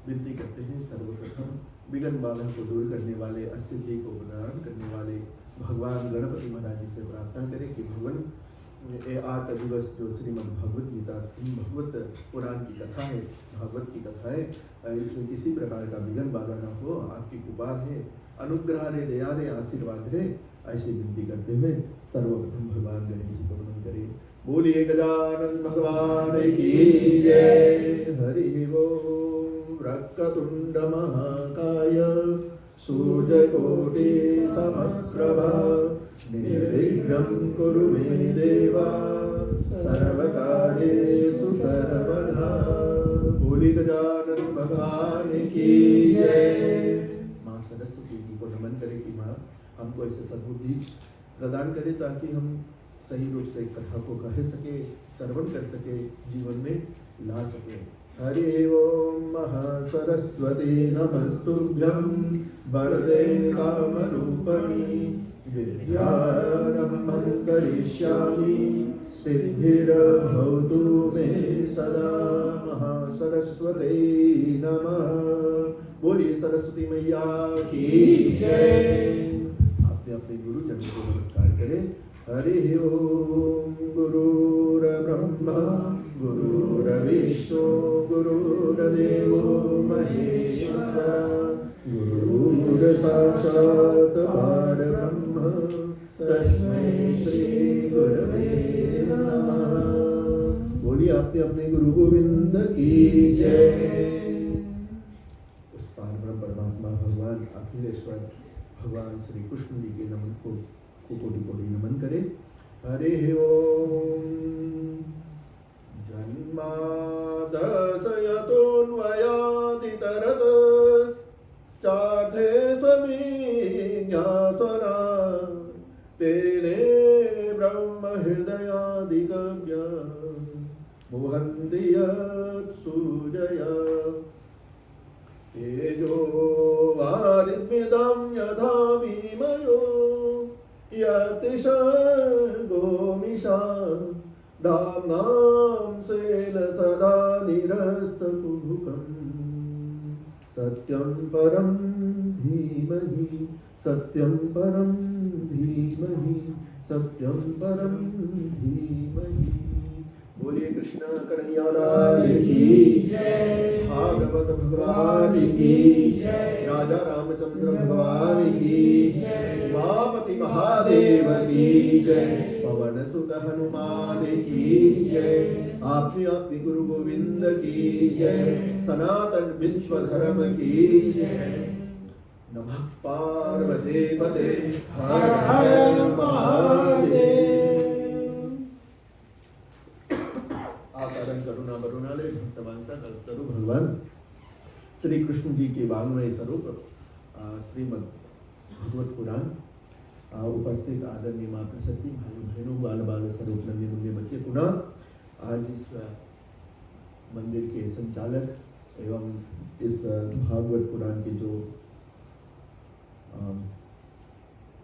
विनती करते हैं सर्वप्रथम विघ्न बाधा को दूर करने वाले, असिद्धि को प्रदान करने वाले भगवान गणपति महाराज जी से प्रार्थना करें कि भगवान ये 8 दिवस जो श्रीमद् भगवत गीता भगवत पुराण की कथा है, भागवत की कथा है, इसमें किसी प्रकार का विघ्न बाधा न हो। आपकी कृपा है, अनुग्रह रे, दया रे, आशीर्वाद रे, ऐसी विनती करते हुए सर्वप्रथम भगवान गणेश जी को नमन करें। बोलिए गजानन भगवान की जय। हरि ओम। वक्रतुंड महाकाय सूर्यकोटि समप्रभा निर्विघ्नं कुरु मे देवा सर्वकार्येषु सर्वदा। बोलिए गजानन भगवान की जय। माँ सरस्वती जी को नमन करें कि माँ हमको ऐसे सद्बुद्धि प्रदान करे ताकि हम सही रूप से कथा को कह सके, श्रवण कर सके, जीवन में ला सके। हरि ओम महासरस्वती नमस्तुभ्यं वरदे कामरूपिणी विद्यारम्भं करिष्यामि सिद्धिर्भवतु मे सदा। महासरस्वती नमः। बोलिए सरस्वती मैया की जय। आपने अपने गुरुजन को नमस्कार करें। हरि ओम। गुरुर्ब्रह्मा गुरुर्विष्णु गुरुर्देवो महेश्वरः गुरुर्साक्षात् परब्रह्म तस्मै श्री गुरवे नमः। बोलिए आपने अपने गुरु गोविंद की जय। उस परम परमात्मा भगवान अखिलेश्वर भगवान श्री कृष्ण जी के नमन को कोटि कोटि नमन करे। हरि ओम। जन्मादशयतोऽन्वयादितरतश्चार्थे समिज्ञासना तेने ब्रह्महृदयादिगम्य मुहन्ति यत्सूजया तेजो वारिद्मिदं यथा विनिमयो यतिशर्गो मिषा धाम्नां स्वेन सदा निरस्तकुहकम् सत्यं परं धीमहि सत्यं परं धीमहि सत्यं परं धीमहि। बोलिए कृष्ण कन्हैया लाल की जय। भागवत भगवान की जय। राजा रामचंद्र भगवान की जय। उमापति महादेव की जय। पवन सुत हनुमान की जय। आपने अपने गुरु गोविंद की जय। सनातन विश्व धर्म की जय। नमः पार्वती पते हर हर महादेव। आकारं करुणा वरुणालय भक्तवंशा कल्पतरु भगवान श्री कृष्ण जी के वाङ्मय स्वरूप श्रीमद् भगवत पुराण उपस्थित आदरणीय माता सती, भाई बहनों, बाल बाल स्वरूप नन्हे मुन्ने बच्चे, पुनः आज इस मंदिर के संचालक एवं इस भागवत पुराण के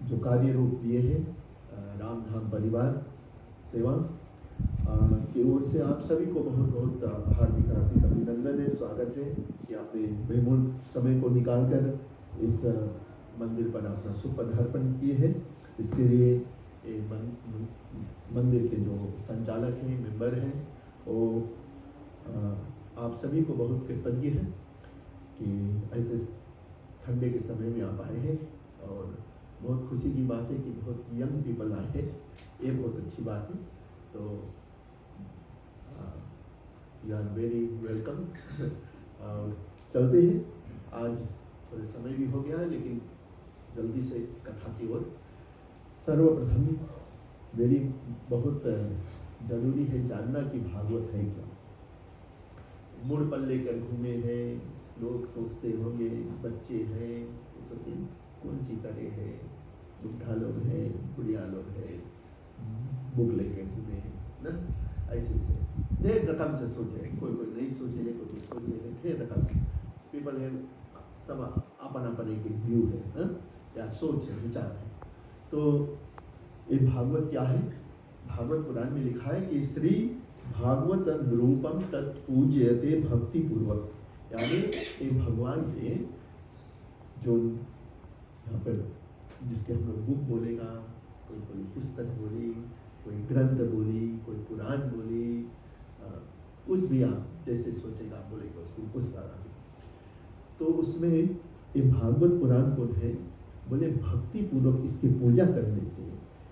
जो कार्य रूप दिए हैं रामधाम परिवार सेवा की ओर से आप सभी को बहुत बहुत हार्दिक हार्दिक अभिनंदन है, स्वागत है कि आपने बहुमूल्य समय को निकालकर इस मंदिर पर अपना सुपदार्पण किए हैं। इसके लिए मंदिर के जो संचालक हैं, मेंबर हैं, वो आप सभी को बहुत कृतज्ञ हैं कि ऐसे ठंडे के समय में आप आए हैं। और बहुत खुशी की बात है कि बहुत यंग पीपल आए हैं, ये बहुत अच्छी बात है। तो यू आर वेरी वेलकम। और चलते हैं, आज थोड़े समय भी हो गया है लेकिन जल्दी से कथा की ओर। सर्वप्रथम मेरी बहुत जरूरी है जानना कि भागवत है क्या। मुड़ पर लेकर घूमे हैं, लोग सोचते होंगे बच्चे हैं, कौन सी करे है, बुढ़ा लोग हैं, बुढ़िया लोग हैं, बुक लेके घूमे हैं ना, ऐसे से ढेर रकम से सोचे, कोई कोई नहीं सोचे है, कोई सोचे है, ढेर रकम से पीपल है, सब अपन अपन एक व्यू है ना, या सोच है, विचार है। तो ये भागवत क्या है? भागवत पुराण में लिखा है कि श्री भागवत रूपम तत्पूज्यते भक्ति पूर्वक। यानी ये भगवान के जो यहाँ पर जिसके हम लोग बुक बोलेगा, कोई पुस्तक बोली, कोई ग्रंथ बोली, कोई पुराण बोली, कुछ भी आप जैसे सोचेगा आप बोलेगा उस तरह से। तो उसमें ये भागवत पुराण को है बोले भक्ति पूर्वक इसकी पूजा करने से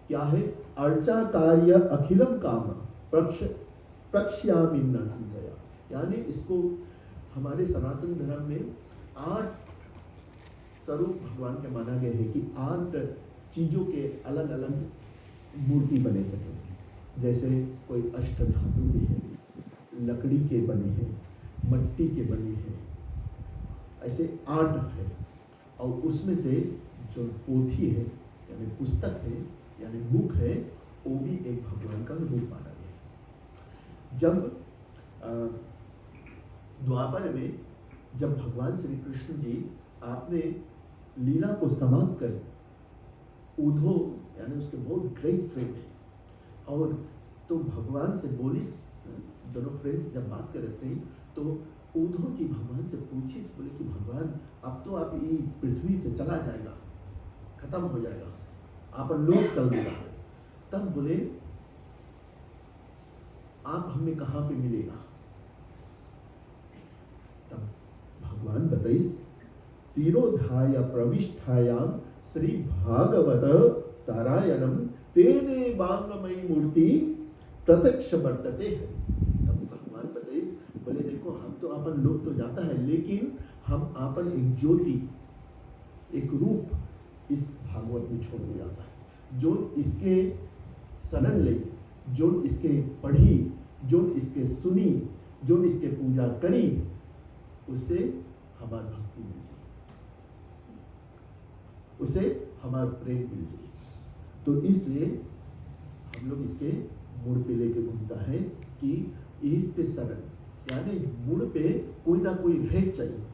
क्या है, अर्चा कार्य अखिलम काम प्रक्ष्यामि न संशया। यानी इसको हमारे सनातन धर्म में 8 स्वरूप भगवान के माना गया है कि 8 चीजों के अलग अलग मूर्ति बने सके। जैसे कोई अष्टधातु की है, लकड़ी के बने हैं, मट्टी के बने हैं, ऐसे 8 है। और उसमें से जो पोथी है यानी पुस्तक है यानी बुक है, वो भी एक भगवान का रूप माना गया। जब द्वापर में जब भगवान श्री कृष्ण जी आपने लीला को समाप्त कर उद्धव यानी उसके बहुत ग्रेट फ्रेंड है, और तो भगवान से बोली, दोनों फ्रेंड्स जब बात कर रहे थे तो उद्धव जी भगवान से पूछी, बोले कि भगवान अब तो आप ये पृथ्वी से चला जाएगा, खत्म हो जाएगा, आप लोग चल देगा। तब बोले आप हमें कहाँ पे मिलेगा? तब भगवान बताइस, तीरोधाय प्रविष्ठायाम श्री भागवत तारायणम तेने वांगमयी मूर्ति प्रत्यक्ष वर्तते है। तब भगवान बताइस, बोले देखो हम तो अपन लोग तो जाता है, लेकिन हम अपन एक ज्योति, एक रूप इस भागवत में छोड़ दिया जाता है। जो इसके शरण ले, जो इसके पढ़ी, जो इसके सुनी, जो इसके पूजा करी, उससे हमारी भक्ति मिल जाए, उसे हमारा प्रेम मिल जाए। तो इसलिए हम लोग इसके मूड पे लेके घूमता है कि इस पे शरण, यानी मूड पे कोई ना कोई रह चाहिए।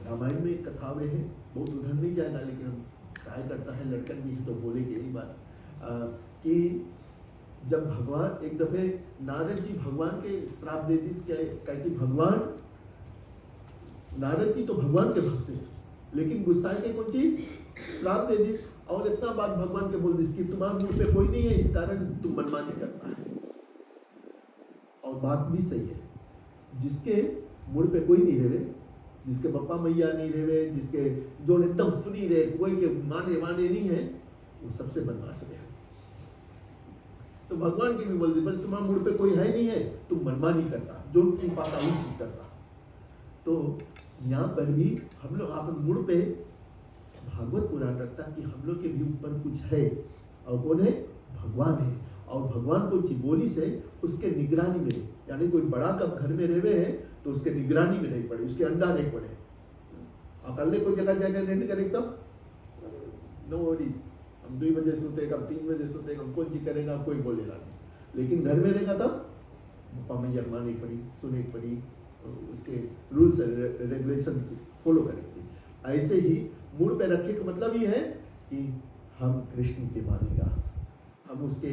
रामायण में एक कथा में है, बहुत उधर नहीं जाएगा, लेकिन हम ट्राई करता है, लड़कन भी तो बोलेंगे यही बात कि जब भगवान एक दफे नारद जी भगवान के श्राप दे दी, कि भगवान, नारद जी तो भगवान के भक्त थे, लेकिन गुस्सा के कौन सी श्राप दे दी, और इतना बात भगवान के बोल दी कि तुम्हारे मुंह पे कोई नहीं है, इस कारण तुम मनमानी करता है। और बात भी सही है, जिसके मुंह पे कोई नहीं रहे, जिसके पप्पा मैया नहीं रहे, जिसके जो एकदम फ्री रहे, कोई के माने नहीं है, वो सबसे बदमाश रहे। तो भगवान की भी बोल दी, बोले तुम्हारे मुंह पे कोई है नहीं है, तुम मनमानी करता, जो चीज पाता वो चीज करता। तो यहाँ पर भी हम लोग आप मुड़ पे भागवत पुराण रखता कि हम लोग के भी ऊपर कुछ है, और कौन है? भगवान है। और भगवान को बोली से उसके निगरानी में, यानी कोई बड़ा कब घर में रहे हैं तो उसके निगरानी में नहीं पड़े, उसके अंडा नहीं पड़े। अकेले कोई जगह जाकर रेंट करे तब नो वरीज, हम 2 बजे सोते, कब 3 बजे सोते, हम कौन चीज करेगा, कोई बोलेगा नहीं। लेकिन घर में रहेगा तब पप्पा मैया मानी पड़ी, सुने पड़ी, उसके रूल्स रेगुलेशन फॉलो करेंगे। ऐसे ही मूड पे रखे का मतलब ये है कि हम कृष्ण के मानेगा, हम उसके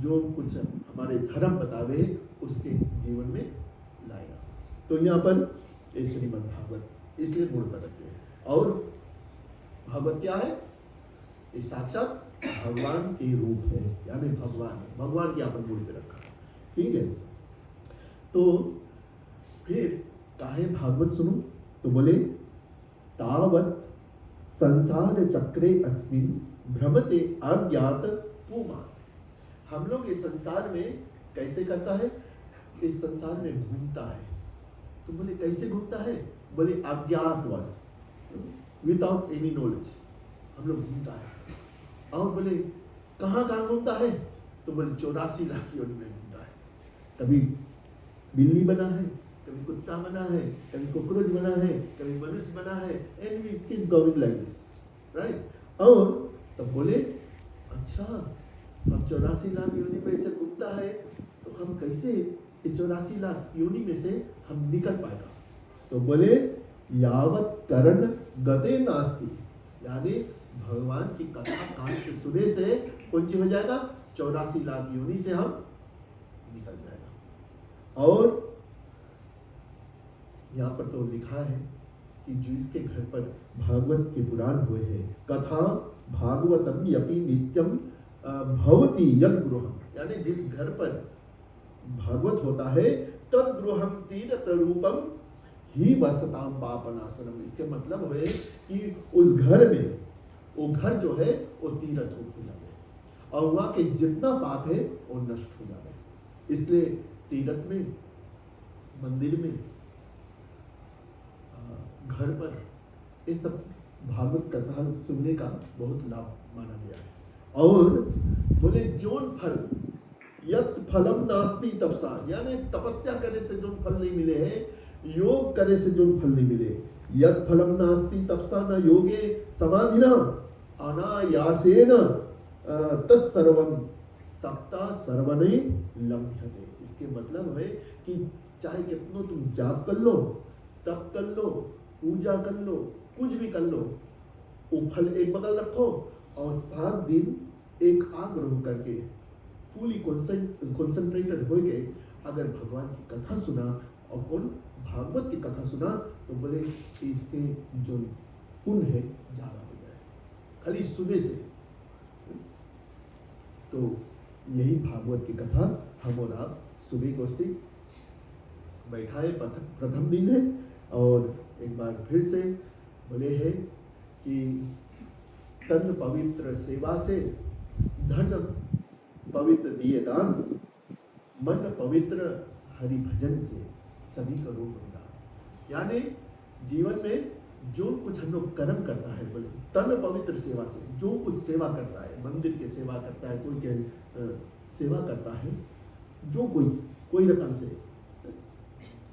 जो कुछ हमारे धर्म बतावे उसके जीवन में लाएगा। तो यहाँ पर श्रीमद् भागवत इसलिए मूड पर रखते हैं। और भागवत क्या है? ये साक्षात भगवान के रूप है, यानी भगवान के अपन मूड पे रखा है। ठीक है, तो फिर काहे भागवत सुनो? तो बोले तावत संसार चक्रे अस्मिन भ्रमते अज्ञात पुमा। हम लोग इस संसार में कैसे करता है? इस संसार में घूमता है। तो बोले कैसे घूमता है? बोले अज्ञातवश, विदाउट एनी नॉलेज हम लोग घूमता है। और बोले कहाँ घूमता है? तो बोले 84 लाख योनि में घूमता है। कभी बिल्ली बना है, कभी कुत्ता बना है, कभी कॉकरोच बना है, कभी मनुष्य बना है, and we keep going like this, right. और तब बोले अच्छा, अब 84 लाख योनि में से घूमता है, तो हम कैसे 84 लाख योनि में से हम निकल पाएगा? तो बोले यावत करण गते नास्ति, यानी भगवान की कथा कान से सुने से कौन सी हो जाएगा? 84 लाख योनि से हम निकल जाएगा। और यहाँ पर तो लिखा है कि जो इसके घर पर भागवत के पुराण हुए हैं, कथा भागवतम यपि नित्यम भवति यद गृहम, यानी जिस घर पर भागवत होता है तद गृहम तीर्थ रूपम ही वसताम पापनाशनम। इसके मतलब है कि उस घर में, वो घर जो है वो तीर्थ रूप हो जाए और वहाँ के जितना पाप है वो नष्ट हो जाए। इसलिए तीर्थ में, मंदिर में, घर पर ये सब भागवत कथा सुनने का बहुत लाभ माना गया है। और बोले जोन फल यत फलम नास्ति तपसा, यानी तपस्या करने से जो फल नहीं मिले हैं, योग करने से जो फल नहीं मिले, यत फलम नास्ति तपसा न योगे समाधिना अनायासेन तत्सर्वम सप्ता सर्वने लभ्यते। इसके मतलब है कि चाहे कितनो तुम जाप कर लो, तप कर लो, पूजा कर लो, कुछ भी कर लो, वो फल एक बगल रखो और 7 दिन एक आग्रह होकर के फुली कॉन्सेंट्रेटेड होके अगर भगवान की कथा सुना और कौन भागवत की कथा सुना, तो बोले इसके जो पुण्य है ज्यादा हो जाए खाली सुने से। तो यही भागवत की कथा हम और आप सुबह को बैठा है, प्रथम दिन है। और एक बार फिर से बोले हैं कि तन पवित्र सेवा से, धन पवित्र दिए दान, मन पवित्र हरि भजन से सभी का रूप दान। यानी जीवन में जो कुछ हम लोग कर्म करता है, बोले तन पवित्र सेवा से, जो कुछ सेवा करता है, मंदिर की सेवा करता है, कोई के सेवा करता है, जो कोई रकम से,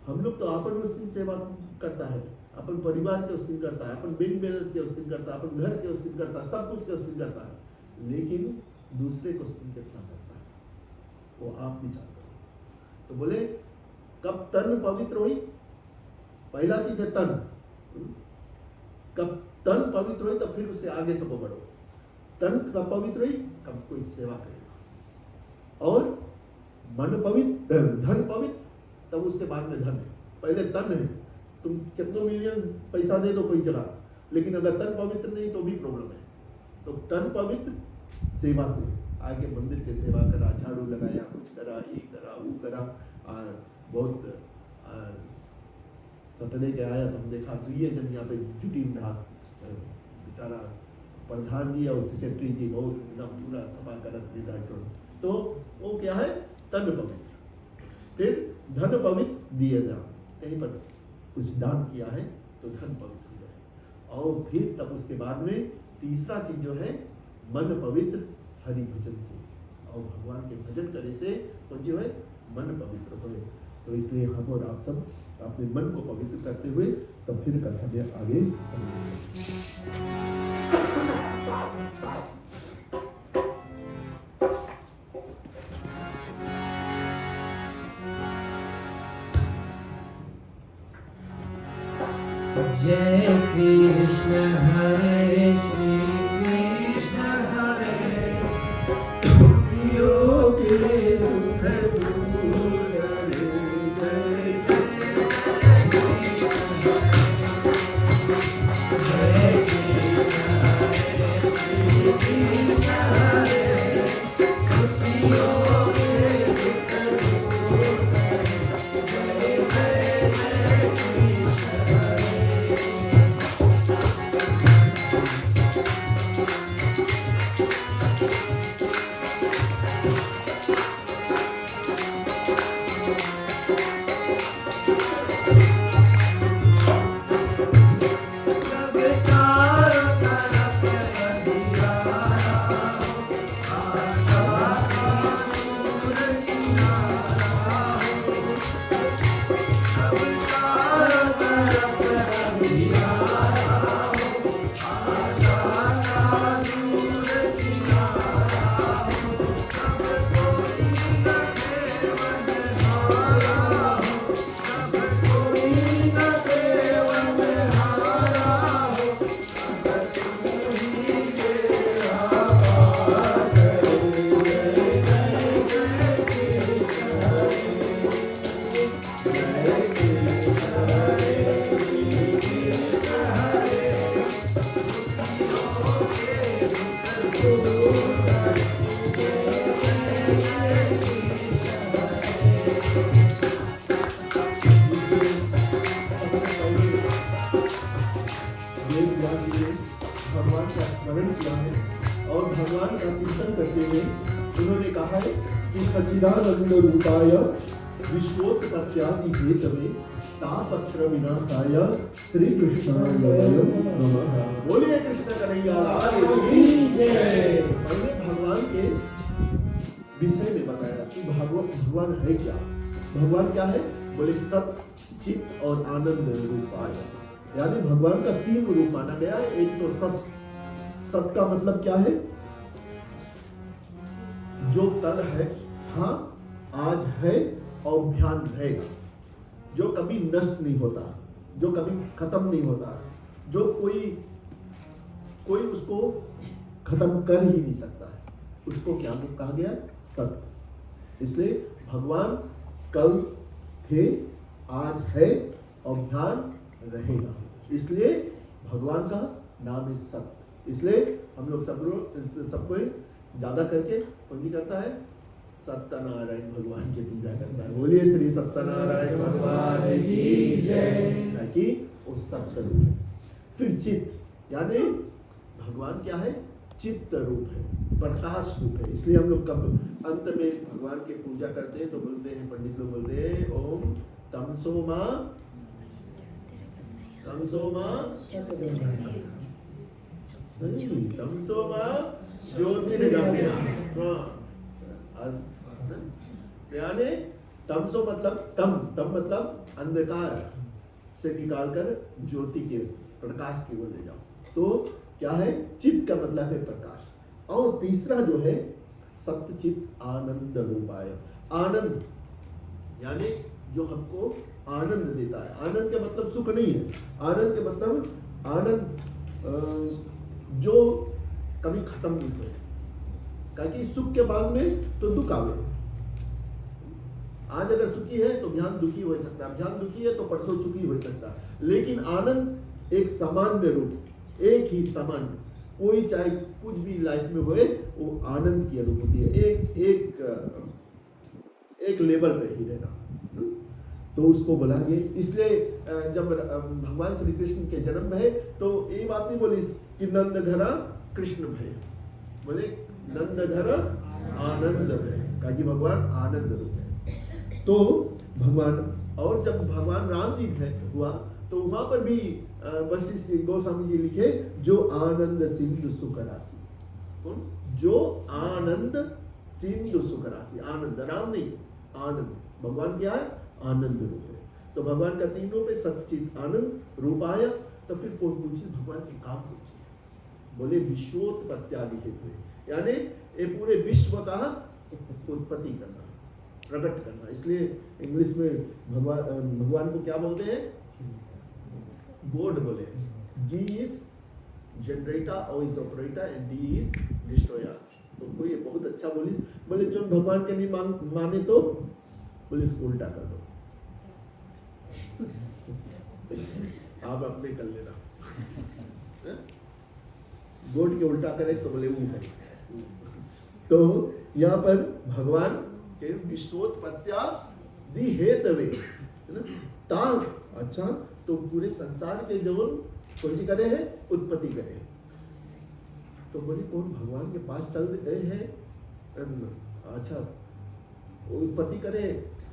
हम लोग तो अपन उस दिन सेवा करता है, अपन परिवार के उस दिन करता है, अपन बैंक बैलेंस के उस दिन करता है, अपन घर के उस दिन करता है, सब कुछ के उस दिन करता है, लेकिन दूसरे को उस दिन कितना करता है वो आप भी जानते हो। तो बोले कब तन पवित्र हुई, पहला चीज है तन, कब तन पवित्र हुई तब फिर उससे आगे सब बढ़ो। तन कब पवित्र हुई, कब कोई सेवा करेगा। और मन पवित्र, धन पवित्र, तब उसके बाद में धन है। पहले तन है, तुम कितनों मिलियन पैसा दे दो कोई जगह, लेकिन अगर तन पवित्र नहीं तो भी प्रॉब्लम है। तो तन पवित्र सेवा से, आगे मंदिर के सेवा करा, झाड़ू लगाया, कुछ करा, ये करा, वो करा। बहुत सैटरडे के आया तो हम देखा 2 जन यहाँ पे जुटी रहा, बेचारा प्रधान जी और सेक्रेटरी जी बहुत एकदम पूरा सफा करत। तो वो क्या है, तन पवित्र। फिर धन पवित्र दिए दान, कहीं पर कुछ दान किया है तो धन पवित्र हो जाए। और फिर तब उसके बाद में तीसरा चीज जो है मन पवित्र हरि भजन से, और भगवान के भजन करने से तो जो है मन पवित्र हो। तो इसलिए हम और आप सब अपने मन को पवित्र करते हुए तब फिर कथा में आगे जय कृष्ण हरे श्री कृष्ण हरे योग दुख दूर जय स्मरण किया है और भगवान का चिंतन करते हुए उन्होंने कहा है कि सच्चिदानंद रूपाय विश्वोत्पत्त्यादि हेतवे तापत्र विनाशाय श्री कृष्णाय नमः। बोलिए कृष्ण कन्हैया लाल की जय। हमने भगवान के विषय में बताया कि भगवान है क्या। भगवान क्या है? बोले सत्य, चित और आनंद रूपाय। यानी भगवान का 3 रूप माना गया है। एक तो सत्य, सत्य का मतलब क्या है? जो कल है, था, आज है और ध्यान रहेगा, जो कभी नष्ट नहीं होता, जो कभी खत्म नहीं होता, जो कोई उसको खत्म कर ही नहीं सकता है, उसको क्या कहा गया? सत्य। इसलिए भगवान कल थे, आज है और ध्यान रहेगा, इसलिए भगवान का नाम है सत्य। इसलिए हम लोग सबको ज्यादा करके कौन सी करता है? सत्यनारायण भगवान की पूजा करता है। बोलिए श्री सत्यनारायण भगवान की जय। ताकि वो सत्य रूप है। फिर चित्त, यानी भगवान क्या है? चित्त रूप है, प्रकाश रूप है। इसलिए हम लोग कब अंत में भगवान की पूजा करते हैं तो बोलते हैं, पंडित लोग बोलते हैं, ओम तमसो मां ज्योतिर्गमय। यानी तमसो मतलब तम मतलब अंधकार से निकालकर ज्योति के प्रकाश की ओर ले जाओ। तो क्या है? चित्त का मतलब है प्रकाश। और तीसरा जो है सत्य चित्त आनंद रूपाय। आनंद यानी जो हमको आनंद देता है। आनंद का मतलब सुख नहीं है, आनंद के मतलब आनंद जो कभी खत्म नहीं हुए। क्योंकि सुख के बाद में तो दुख आवे। आज अगर सुखी है तो ध्यान दुखी हो सकता है, ध्यान दुखी है तो परसों सुखी हो सकता है। लेकिन आनंद एक सामान्य रूप, एक ही सामान्य, कोई चाहे कुछ भी लाइफ में होए, वो आनंद की अनुभूति है। एक लेवल पे ही रहना, तो उसको बोला गया। इसलिए जब भगवान श्री कृष्ण के जन्म भय तो ये बात नहीं बोली कि नंद घरा कृष्ण भय, बोले नंद घर आनंद भय, क्योंकि भगवान आनंद रूप है। तो भगवान, और जब भगवान राम जी हुआ तो वहां पर भी वशिष्ठ गोस्वामी जी लिखे, जो आनंद सिंधु सुख राशि। कौन? जो आनंद सिंधु सुख राशि। आनंद, राम नहीं, आनंद। भगवान क्या है? आनंद रूप है। तो भगवान का 3 रूप है, सच्चित आनंद रूपाय। तो फिर पूछिए भगवान के काम पूछिए, बोले विश्वोत्पत्त्यादि हेतु, यानी ये पूरे विश्व का उत्पत्ति करना, प्रकट करना। इसलिए इंग्लिश में भगवान को क्या बोलते हैं? गॉड बोले। जी इज जनरेटर और is operator and D is destroyer. तो कोई बहुत अच्छा बोले जो भगवान के नहीं माने तो बोले इसको उल्टा कर दो, आप अपने कर लेना। गोट के उल्टा करे तो बोले वो है। तो यहाँ पर भगवान के विश्वोत्पत्त्यादि हेतवे, है ना? ता अच्छा, तो पूरे संसार के जो कौन सी करे है? उत्पत्ति करे। तो बोले कौन भगवान के पास चल रहे हैं? अच्छा, उत्पत्ति करे।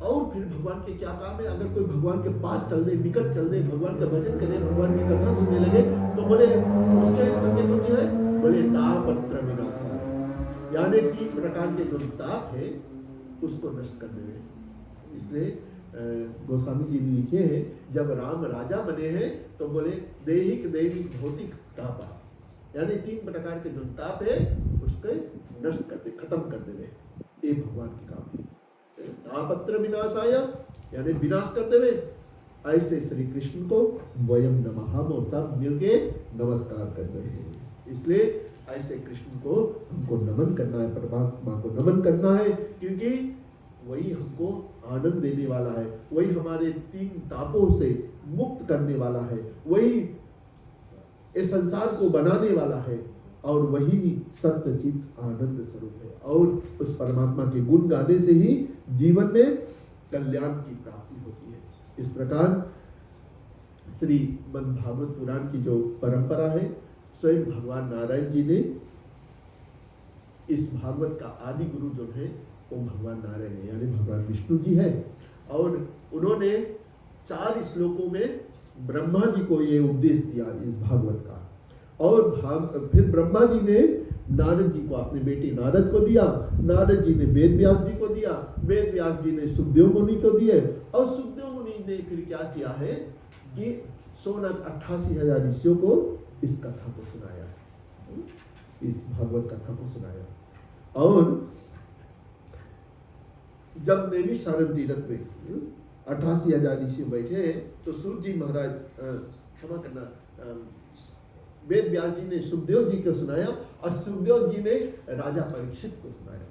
और फिर भगवान के क्या काम है? अगर कोई भगवान के पास चल दे, निकट चल दे, भगवान का भजन करे, भगवान की कथा सुनने लगे, तो बोले उसके संगे कौन सी है? बोले तापत्र विनाशाय, यानी 3 प्रकार के जो ताप है उसको नष्ट कर देवे। इसलिए गोस्वामी जी ने लिखे हैं, जब राम राजा बने हैं तो बोले देहिक दैविक भौतिक तापा, यानी 3 प्रकार के जो ताप है उसके नष्ट कर दे, खत्म कर देवे। ये भगवान के काम है। तापत्र विनाशाय, यानी विनाश कर देवे। ऐसे श्री कृष्ण को वयम नमः, हम सब मिलके नमस्कार कर रहे हैं। इसलिए ऐसे कृष्ण को हमको नमन करना है, परमात्मा को नमन करना है, क्योंकि वही हमको आनंद देने वाला है, वही हमारे 3 तापों से मुक्त करने वाला है, वही इस संसार को बनाने वाला है, और वही सत्यचित आनंद स्वरूप है। और उस परमात्मा के गुण गाने से ही जीवन में कल्याण की प्राप्ति होती है। इस प्रकार श्रीमद् भागवत पुराण की जो परंपरा है, स्वयं भगवान नारायण जी ने इस भागवत का आदि गुरु जो है वो भगवान नारायण है, यानी भगवान विष्णु जी है। और उन्होंने 4 श्लोकों में ब्रह्मा जी को ये उपदेश दिया इस भागवत का। और फिर ब्रह्मा जी ने नारद जी को, अपने बेटे नारद को दिया, नारद जी ने वेद व्यास जी को दिया, वेद व्यास जी ने सुखदेव मुनि को दिए, और सुखदेव मुनि ने फिर क्या किया है कि 88,000 ऋषियों को इस कथा को सुनाया, इस भागवत कथा को सुनाया। और जब नैमिषारण्य तीर्थ में 88,000 ऋषि बैठे तो सूत जी महाराज, क्षमा करना, वेद व्यास जी ने सुखदेव जी को सुनाया और सुखदेव जी ने राजा परीक्षित को सुनाया।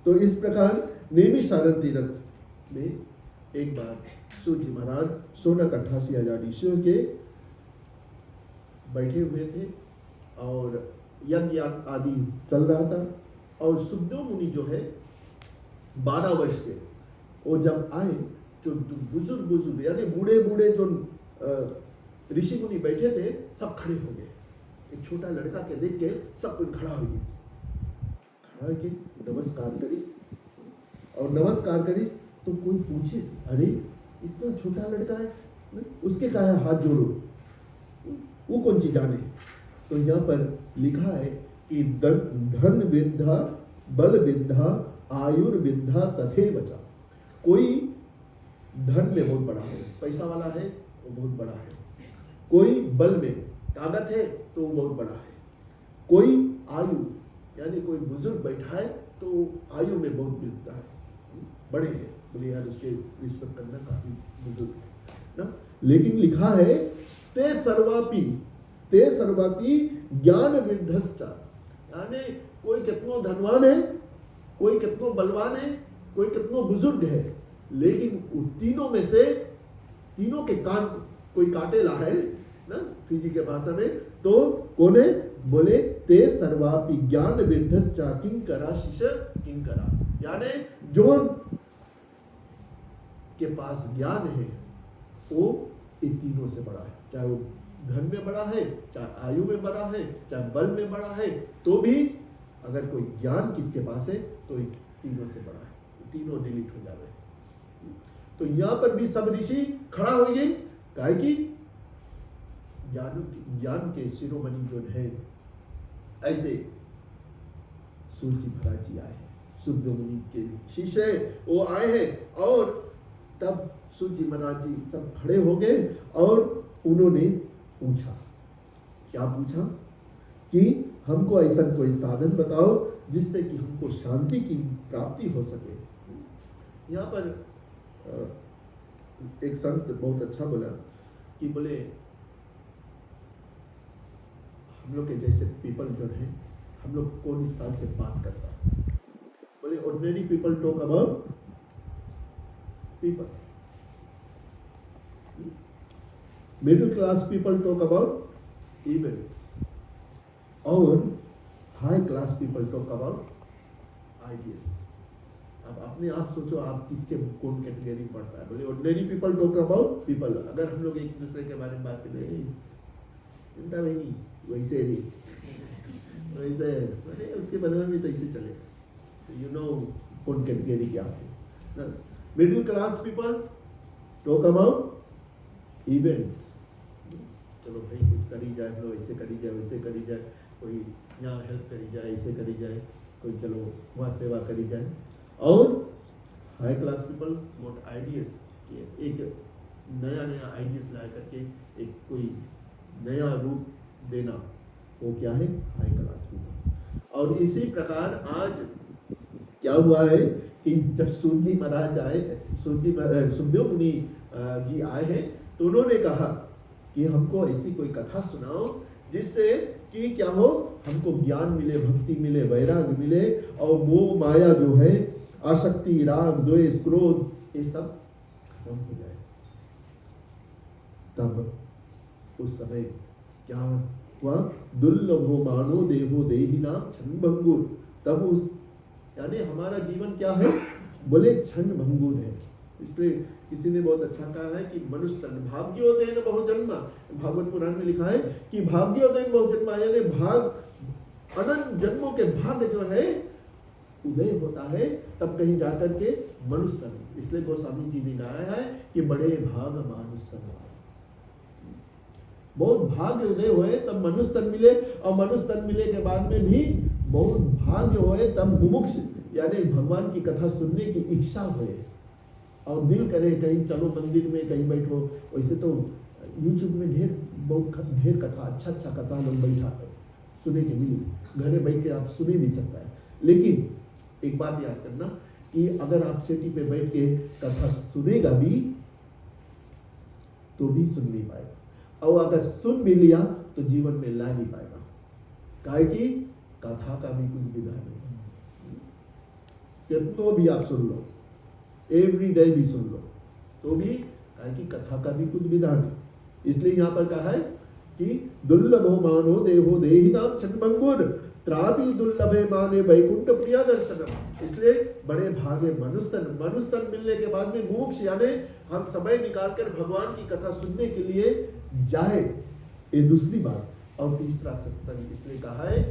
तो इस प्रकार नैमिषारण्य तीर्थ में एक बार सूत जी महाराज 88,000 ऋषियों के बैठे हुए थे और यज्ञ आदि चल रहा था। और सुखदेव मुनि जो है 12 वर्ष के, वो जब आए जो बुजुर्ग यानी बूढ़े बूढ़े जो ऋषि मुनि बैठे थे सब खड़े हो गए। एक छोटा लड़का के देख के सब कोई खड़ा हो गए, खड़ा के नमस्कार करिस, और नमस्कार करिस तो कोई पूछिस, अरे इतना छोटा लड़का है, उसके का है हाथ जोड़ो, वो कौन सी जाने। तो यहाँ पर लिखा है कि धन विद्धा बल विद्धा आयुर्विद्धा तथे बचा। कोई धन में बहुत बड़ा है, पैसा वाला है वो बहुत बड़ा है, कोई बल में ताकत है तो वो बहुत बड़ा है, कोई आयु यानी कोई बुजुर्ग बैठा है तो आयु में बहुत मिलता है, बड़े हैं, बोले यार उसके रिस्पेक्ट करना काफी बुजुर्ग है ना। लेकिन लिखा है ते सर्वापि ज्ञान विद्धश्च, यानी कोई कितनो धनवान है, कोई कितनो बलवान है, कोई कितनो बुजुर्ग है, लेकिन उन तीनों में से तीनों के कान कोई काटेला है ना फिजी के भाषा में, तो कौन है, बोले ते सर्वापि ज्ञान विद्धश्च किंकरा शिष्य किंकरा, यानी जो के पास ज्ञान है वो इन तीनों से बड़ा है, चाहे वो धन में बड़ा है, चाहे आयु में बड़ा है, चाहे बल में बड़ा है, तो भी अगर कोई ज्ञान किसके पास है तो तीनों से बड़ा है, तीनों डिलीट हो जावे। तो यहाँ पर भी सब ऋषि खड़ा हो गए, काहे कि ज्ञान के शिरोमणि जो है, ऐसे सूर्य महाराज जी आए हैं, सुखदेव मुनि के शिष्य वो आए हैं। और तब सूर्य महाराज जी सब खड़े हो गए और उन्होंने पूछा, क्या पूछा कि हमको ऐसा कोई साधन बताओ जिससे कि हमको शांति की प्राप्ति हो सके। यहाँ पर एक संत बहुत अच्छा बोला कि बोले हम लोग के जैसे पीपल जो है, हम लोग कौन स्थान से बात करता है, बोले ordinary people talk about people, middle class people talk about events, और high class people talk about ideas. अब अपने आप सोचो आप किसके कौन कैटेगरी पढ़ता है। बोले ordinary people talk about people, अगर हम लोग एक दूसरे के बारे में बात करें, चिंता नहीं, वैसे नहीं, वैसे अरे उसके बारे में भी तो ऐसे चले, तो यू नो कौन कैटेगरी क्या है। Middle class people talk about events, चलो भाई कुछ करी जाए, हम लोग ऐसे करी जाए, वैसे करी जाए, कोई यहाँ हेल्प करी जाए, ऐसे करी जाए, कोई चलो वहाँ सेवा करी जाए। और high class people what ideas, एक नया आइडियाज ला करके एक कोई नया रूप देना, वो क्या है, हाई क्लास पीपल। और इसी प्रकार आज क्या हुआ है कि जब सूत जी महाराज आए, सुखदेव मुनि जी आए हैं, तो उन्होंने कहा कि हमको ऐसी कोई कथा सुनाओ जिससे कि क्या हो, हमको ज्ञान मिले, भक्ति मिले, वैराग्य मिले, और मोह माया जो है, आसक्ति, राग, द्वेष, क्रोध, ये सब खत्म हो जाए। तब उस समय क्या हुआ, दुर्लभो मानो देहो देहिना क्षण भंगुर। तब उस यानी हमारा जीवन क्या है, बोले क्षण भंगुर है, इसलिए किसी ने बहुत अच्छा कहा है कि मनुष्य तन भाग्योदयन बहुजन्मा, भागवत पुराण में लिखा है कि भाग्योदयन बहुजन्मा, यानी भाग अनंत जन्मों के भाग्य जो है उदय होता है तब कहीं जाकर के मनुष्य तन। इसलिए गोस्वामी जी ने गाया है कि बड़े भाग मानुष तन, बहुत भाग्य उदय हुए तब मनुष्य तन मिले, और मनुष्य तन मिले के बाद में भी बहुत भाग्य हुए तब मुमुक्ष यानी भगवान की कथा सुनने की इच्छा हुए और दिल करे कहीं चलो मंदिर में कहीं बैठो। वैसे तो यूट्यूब में ढेर कथा, अच्छा कथा लोग बैठा सुने के मिली, घर में बैठ के आप सुने भी सकता है। लेकिन एक बात याद करना कि अगर आप सेटी पे बैठ के कथा सुनेगा भी तो भी सुन नहीं पाएगा, और अगर सुन भी लिया तो जीवन में ला नहीं पाएगा, काहे कि कथा का भी कुछ विधान है। कितनों भी आप सुन लो, एवरी डे भी सुन लो तो भी, काहे कि कथा का भी कुछ विधान है। इसलिए यहाँ पर कहा है कि दुर्लभो मानो देहो देहि नाम छन्मंगुर त्रापि दुर्लभे माने वैकुंठ प्रिया दर्शनम। इसलिए बड़े भागे मनुष्य मिलने के बाद में मोक्ष, यानी हम समय निकालकर भगवान की कथा सुनने के लिए जाए, ये दूसरी बात। और तीसरा सत्संग, इसलिए कहा है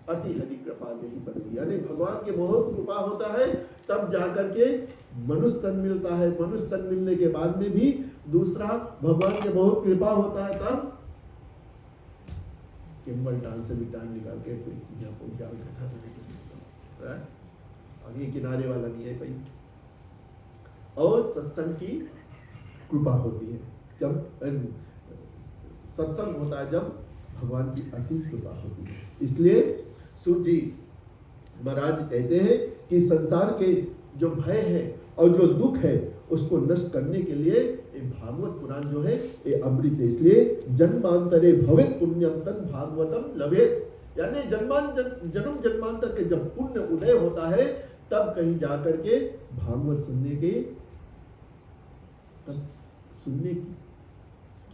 अति हरि कृपा देहि बरई, यानी भगवान के बहुत कृपा होता है तब जाकर के मनुष्य तन मिलता है। मनुष्य तन मिलने के बाद में भी दूसरा भगवान के बहुत कृपा होता है तब केवल टाल से भी टाल निकाल के कोई यहाँ पहुंच जाओ कथा से, और ये किनारे वाला नहीं है भाई। और सत्संग की कृपा होती है जब सत्संग होता है, जब भगवान की अति कृपा होती है। इसलिए सूत जी महाराज कहते हैं कि संसार के जो भय है और जो दुख है उसको नष्ट करने के लिए ये भागवत पुराण जो है ये अमृत है। इसलिए जन्मांतरे भवेत् पुण्यम तन भागवतम लभेत, यानी जन्म जन्मांतर के जब पुण्य उदय होता है तब कहीं जाकर के भागवत सुनने की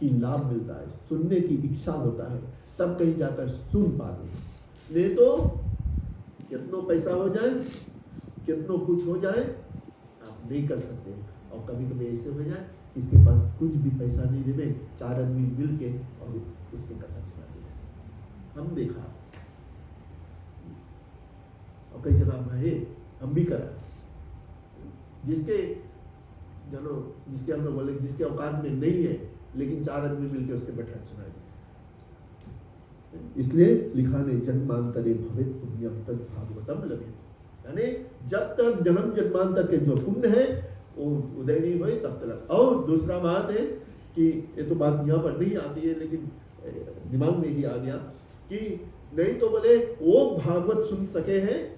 लाभ मिलता है, सुनने की इच्छा होता है, तब कहीं जाकर सुन पाते हैं। नहीं तो कितनो पैसा हो जाए, कितनो कुछ हो जाए, आप नहीं कर सकते। और कभी कभी ऐसे हो जाए इसके पास कुछ भी पैसा नहीं देवे, 4 आदमी मिल के और उसकी कथा सुना दे। हम देखा और कई जगह है, हम भी करा, जिसके हम लोग बोले जिसके औकात में नहीं है, लेकिन 4 आदमी मिलकर उसके बैठा सुनाए। इसलिए लिखा ने जन्मांतरे भवेत् पुण्यम तद भागवतम लभेत, यानी जब तक जन्म जन्मांतर के जो पुण्य है वो उदय नहीं हुए तब तक। और दूसरा बात है कि ये तो बात यहाँ पर नहीं आती है लेकिन दिमाग में ही आ गया कि नहीं तो बोले वो भागवत सुन सके हैं।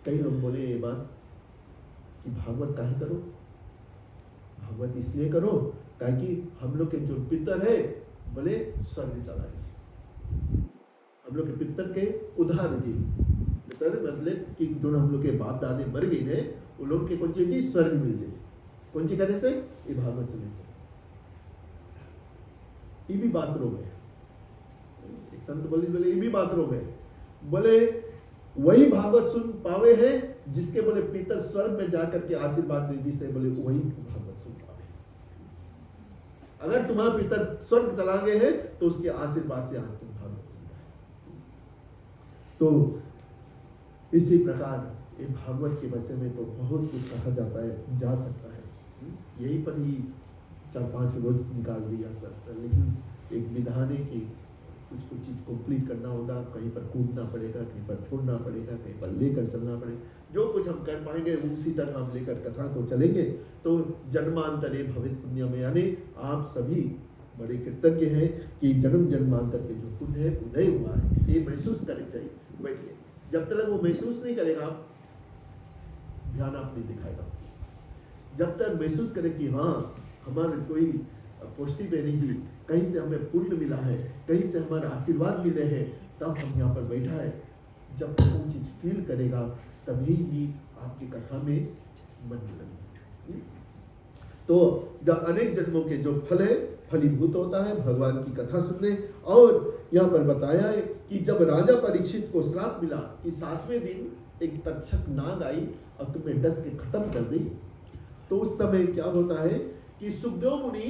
कई लोग बोले ये बात कि भागवत काहे करो, भागवत इसलिए करो ताकि हम लोग के जो पितर है बोले स्वर्ग चला जाए, हम लोग के पितर के उधार दी, पितर मतलब कि जो हम लोग के बाप दादे मर गए ने उन लोग के कौन चीज स्वर्ग मिल जाए, कौन सी करने से, ये भागवत सुनने से। ये भी बात रोग है, एक संत बोले ये भी बात रोग है, बोले वही भागवत सुन पावे है जिसके बोले पितर स्वर्ग में जाकर के आशीर्वाद दे से बोले वही भागवत सुन पावे। अगर तुम्हारा पितर स्वर्ग चला गए हैं तो उसके आशीर्वाद से आज तुम भागवत सुन पाए। तो इसी प्रकार ये भागवत के विषय में तो बहुत कुछ कहा जाता है, जा सकता है, यही पर ही 4-5 रोज निकाल दिया सर, लेकिन एक विधान है कि कुछ चीज कंप्लीट करना होगा, कहीं पर कूदना पड़ेगा, कहीं पर छोड़ना पड़ेगा, कहीं पर लेकर चलना पड़ेगा। जो कुछ हम कर पाएंगे उसी तरह हम लेकर कथा को चलेंगे। तो जन्मांतरे भवेत् पुण्यम, यानी आप सभी बड़े कृतज्ञ हैं कि जन्म जन्मांतर के जो पुण्य है उदय हुआ है, ये महसूस करना चाहिए बैठ के। जब तक वो महसूस नहीं करेगा ध्यान आप नहीं दिखाएगा। जब तक महसूस करें कि हाँ हमारे कोई पॉजिटिव एनर्जी कहीं से हमें पुण्य मिला है, कहीं से हमारे आशीर्वाद मिले हैं, तब हम यहाँ पर बैठा है। जब तक वो चीज फील करेगा तभी ही आपकी कथा में मन लगेगा। तो जब अनेक जन्मों के जो फल है फलीभूत होता है भगवान की कथा सुनने। और यहाँ पर बताया है कि जब राजा परीक्षित को श्राप मिला कि 7वें दिन एक तक्षक नाग आई और तुमने डस के खत्म कर दी, तो उस समय क्या होता है कि सुखदेव मुनि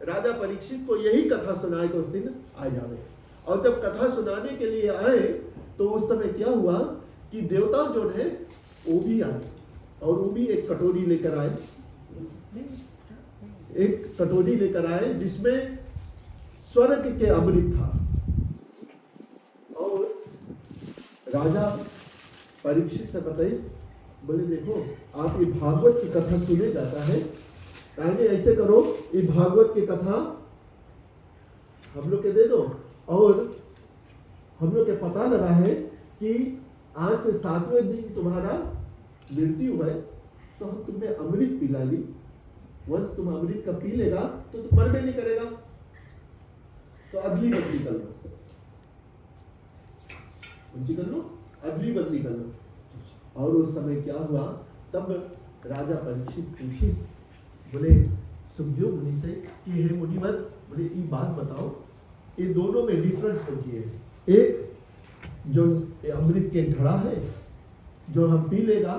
राजा परीक्षित को यही कथा सुनाए तो उस दिन आ जावे। और जब कथा सुनाने के लिए आए तो उस समय क्या हुआ कि देवता जो है वो भी आए, और वो भी एक कटोरी लेकर आए, एक कटोरी लेकर आए जिसमें स्वर्ग के अमृत था। और राजा परीक्षित से बताइए, बोले देखो आप ये भागवत की कथा सुने जाता है, कहेंगे ऐसे करो ये भागवत की कथा हम लोग के दे दो, और हम लोग के पता लगा है कि आज से 7वें दिन तुम्हारा मृत्यु है, तो हम तुम्हें अमृत पिला ली। वंश तुम अमृत का पी लेगा तो तुम मर भी नहीं करेगा, तो अदली बदली कर लो, अदली बदली कर लो। और उस समय क्या हुआ, तब राजा परीक्षित पूछी, बोले सुखदेव मुनि से कि हे मुनिवर, बोले ये बात बताओ, ये दोनों में डिफरेंस कौन सी है? एक जो अमृत के घड़ा है जो हम पी लेगा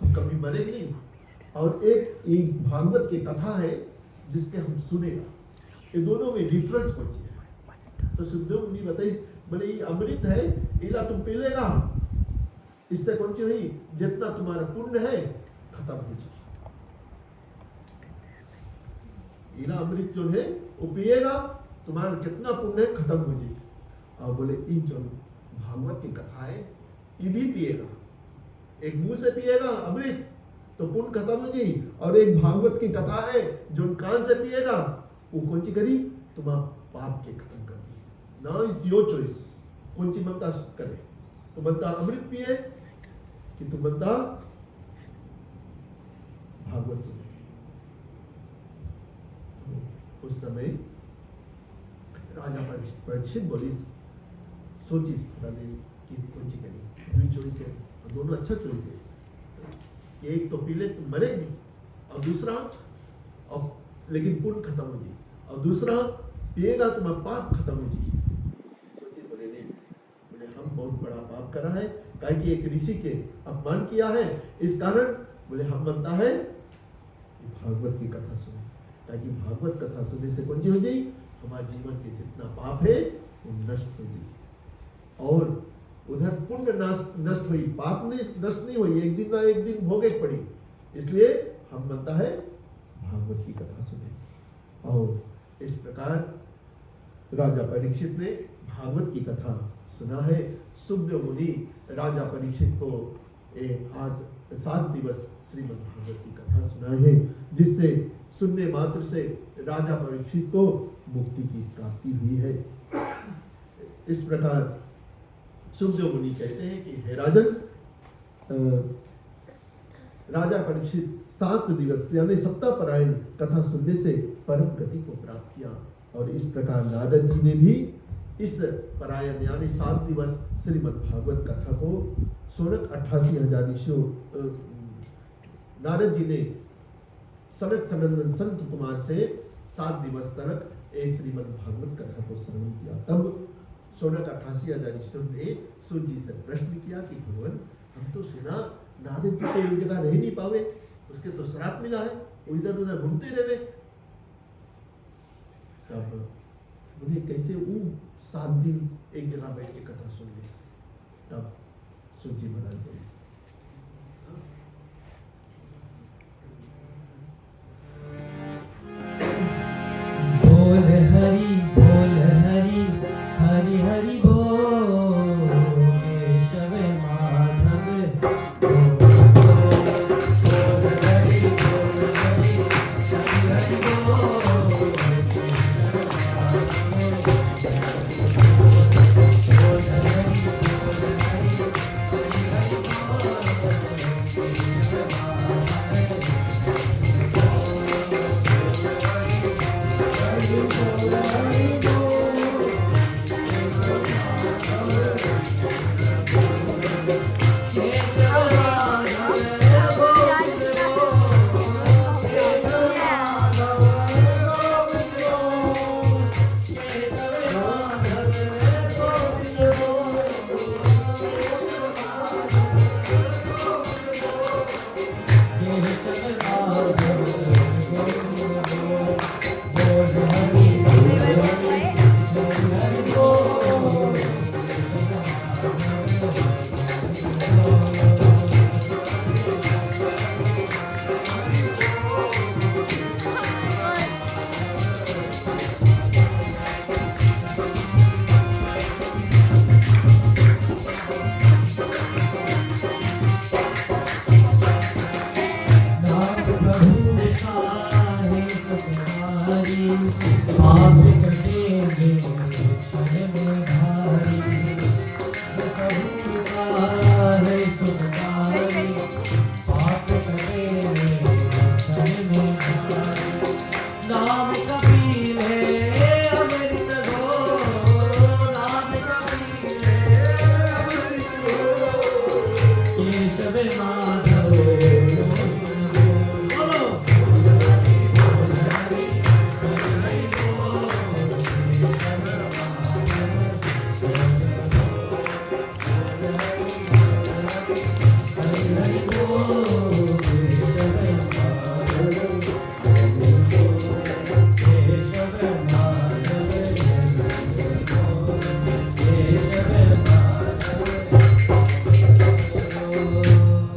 हम कभी मरेंगे नहीं, और एक ये भागवत की कथा है जिसके हम सुनेगा, ये दोनों में डिफरेंस कौन सी है? तो सुखदेव मुनि बताइए, बोले ये अमृत है, इला तुम पी लेगा, इससे कौन सी हुई, जितना तुम्हारा पुण्य है खत्म हो जाए। इला अमृत जो है वो पिएगा, तुम्हारा कितना पुण्य है खत्म हो जाएगा। और बोले ये जो भागवत की कथा है ये भी पिएगा, एक मुंह से पिएगा अमृत तो पुण्य खत्म हो जाएगी, और एक भागवत की कथा है जो कान से पिएगा वो कौन सी करी, तुम्हारा पाप के खत्म कर दी। नाउ इज योर चॉइस, कौन सी मनता करे, तो मनता अमृत पिए कि तुम मनता भागवत सुने। उस समय राजा परीक्षित बोली, सोची कि कौन सी करी, दो चॉइस है, दोनों अच्छा चॉइस है, एक तो पी ले तुम मरे नहीं, और दूसरा और लेकिन पुण्य खत्म हो जाए, और दूसरा पिएगा तुम्हारा पाप खत्म हो जाए। सोचे बोले नहीं, बोले हम बहुत बड़ा पाप करा है, काहे कि एक ऋषि के अपमान किया है, इस कारण बोले हम बनता है भागवत की कथा सुने, ताकि भागवत कथा सुनने से कौन सी हो जाए, हमारे जीवन के जितना पाप है वो नष्ट हो जाए, और उधर पुण्य नष्ट हुई, पाप ने नष्ट नहीं हुई, एक दिन ना एक दिन भोगे पड़ी, इसलिए हम बनता है भागवत की कथा सुने। और इस प्रकार राजा परीक्षित ने भागवत की कथा सुना है। सुखदेव मुनि राजा परीक्षित को 7 दिवस श्रीमद् भागवत की कथा सुना है, जिससे सुनने मात्र से राजा परीक्षित को मुक्ति की प्राप्ति हुई है। इस प्रकार सुखदेव मुनि कहते हैं कि हे राजन, राजा परीक्षित 7 दिवस यानी सप्ताहपरायण कथा सुनने से परम गति को प्राप्त किया, और इस प्रकार नारद जी ने भी इस परायण यानी 7 दिवस श्रीमद् भागवत कथा को 88,000 ऋषियों नारद जी ने सनक सनंदन संत कुमार से 7 दिवस तक श्रीमद् भागवत कथा को श्रवण किया। तब 88,000 ऋषियों ने सूर्य जी से प्रश्न किया कि भगवान, हम तो सुना नारद जी को एक जगह रह नहीं पावे, उसके तो श्राप मिला है, वो इधर उधर घूमते रहे। तब बोले कैसे वो 7 दिन एक जगह बैठ के कथा सुन ली। तब सूर्य जी महाराज बोले, बोल हरि हरि हरि बोल, केशव माधव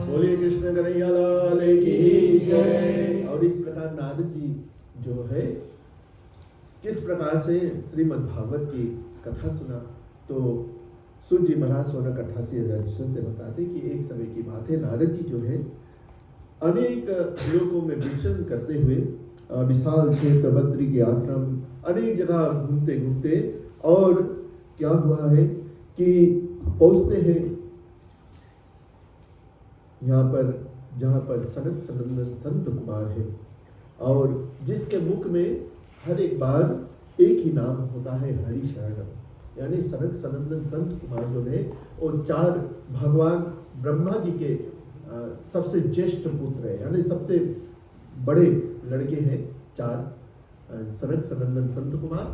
बोलिए कृष्ण कन्हैया लाल की जय। और इस प्रकार नारद जी जो है किस प्रकार से श्रीमद् भागवत की कथा सुना, तो सूत जी महाराज 16,88,000 ईस्वी से बताते कि एक समय की बात है, नारद जी जो है अनेक लोगों में विचरण करते हुए विशाल क्षेत्र बद्री के आश्रम अनेक जगह घूमते घूमते, और क्या हुआ है कि पहुंचते हैं यहाँ पर जहाँ पर सनक सनंदन संत कुमार है, और जिसके मुख में हर एक बार एक ही नाम होता है, हरि शरणम। यानी सनक सनंदन संत कुमार जो है वो 4 भगवान ब्रह्मा जी के सबसे ज्येष्ठ पुत्र है, यानी सबसे बड़े लड़के हैं 4 सनक सनंदन संत कुमार,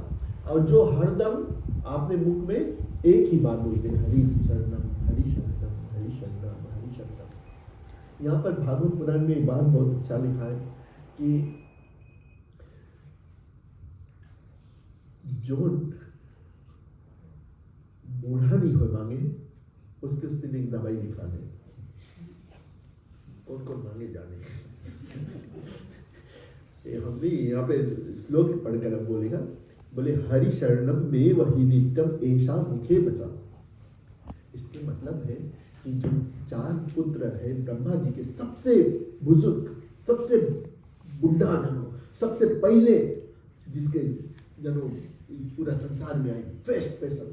और जो हरदम आपने मुख में एक ही बात बोलते हैं, हरि शरणम हरि शरणम हरि शरणम हरि शरणम। यहाँ पर भागवत पुराण में एक बात बहुत अच्छा लिखा है कि जो बूढ़ा नहीं हो मांगे उसके उस दिन एक दवाई लिखा दे, कौन मांगे जाने। हमने यहाँ पे श्लोक पढ़कर अब बोलेगा, बोले हरि शरणम में वही नित्यम ऐसा मुखे बचा। इसके मतलब है कि जो 4 पुत्र है ब्रह्मा जी के, सबसे बुजुर्ग सबसे बुढ़ा जनो, सबसे पहले जिसके जनो पूरा संसार में आए फर्स्ट पर्सन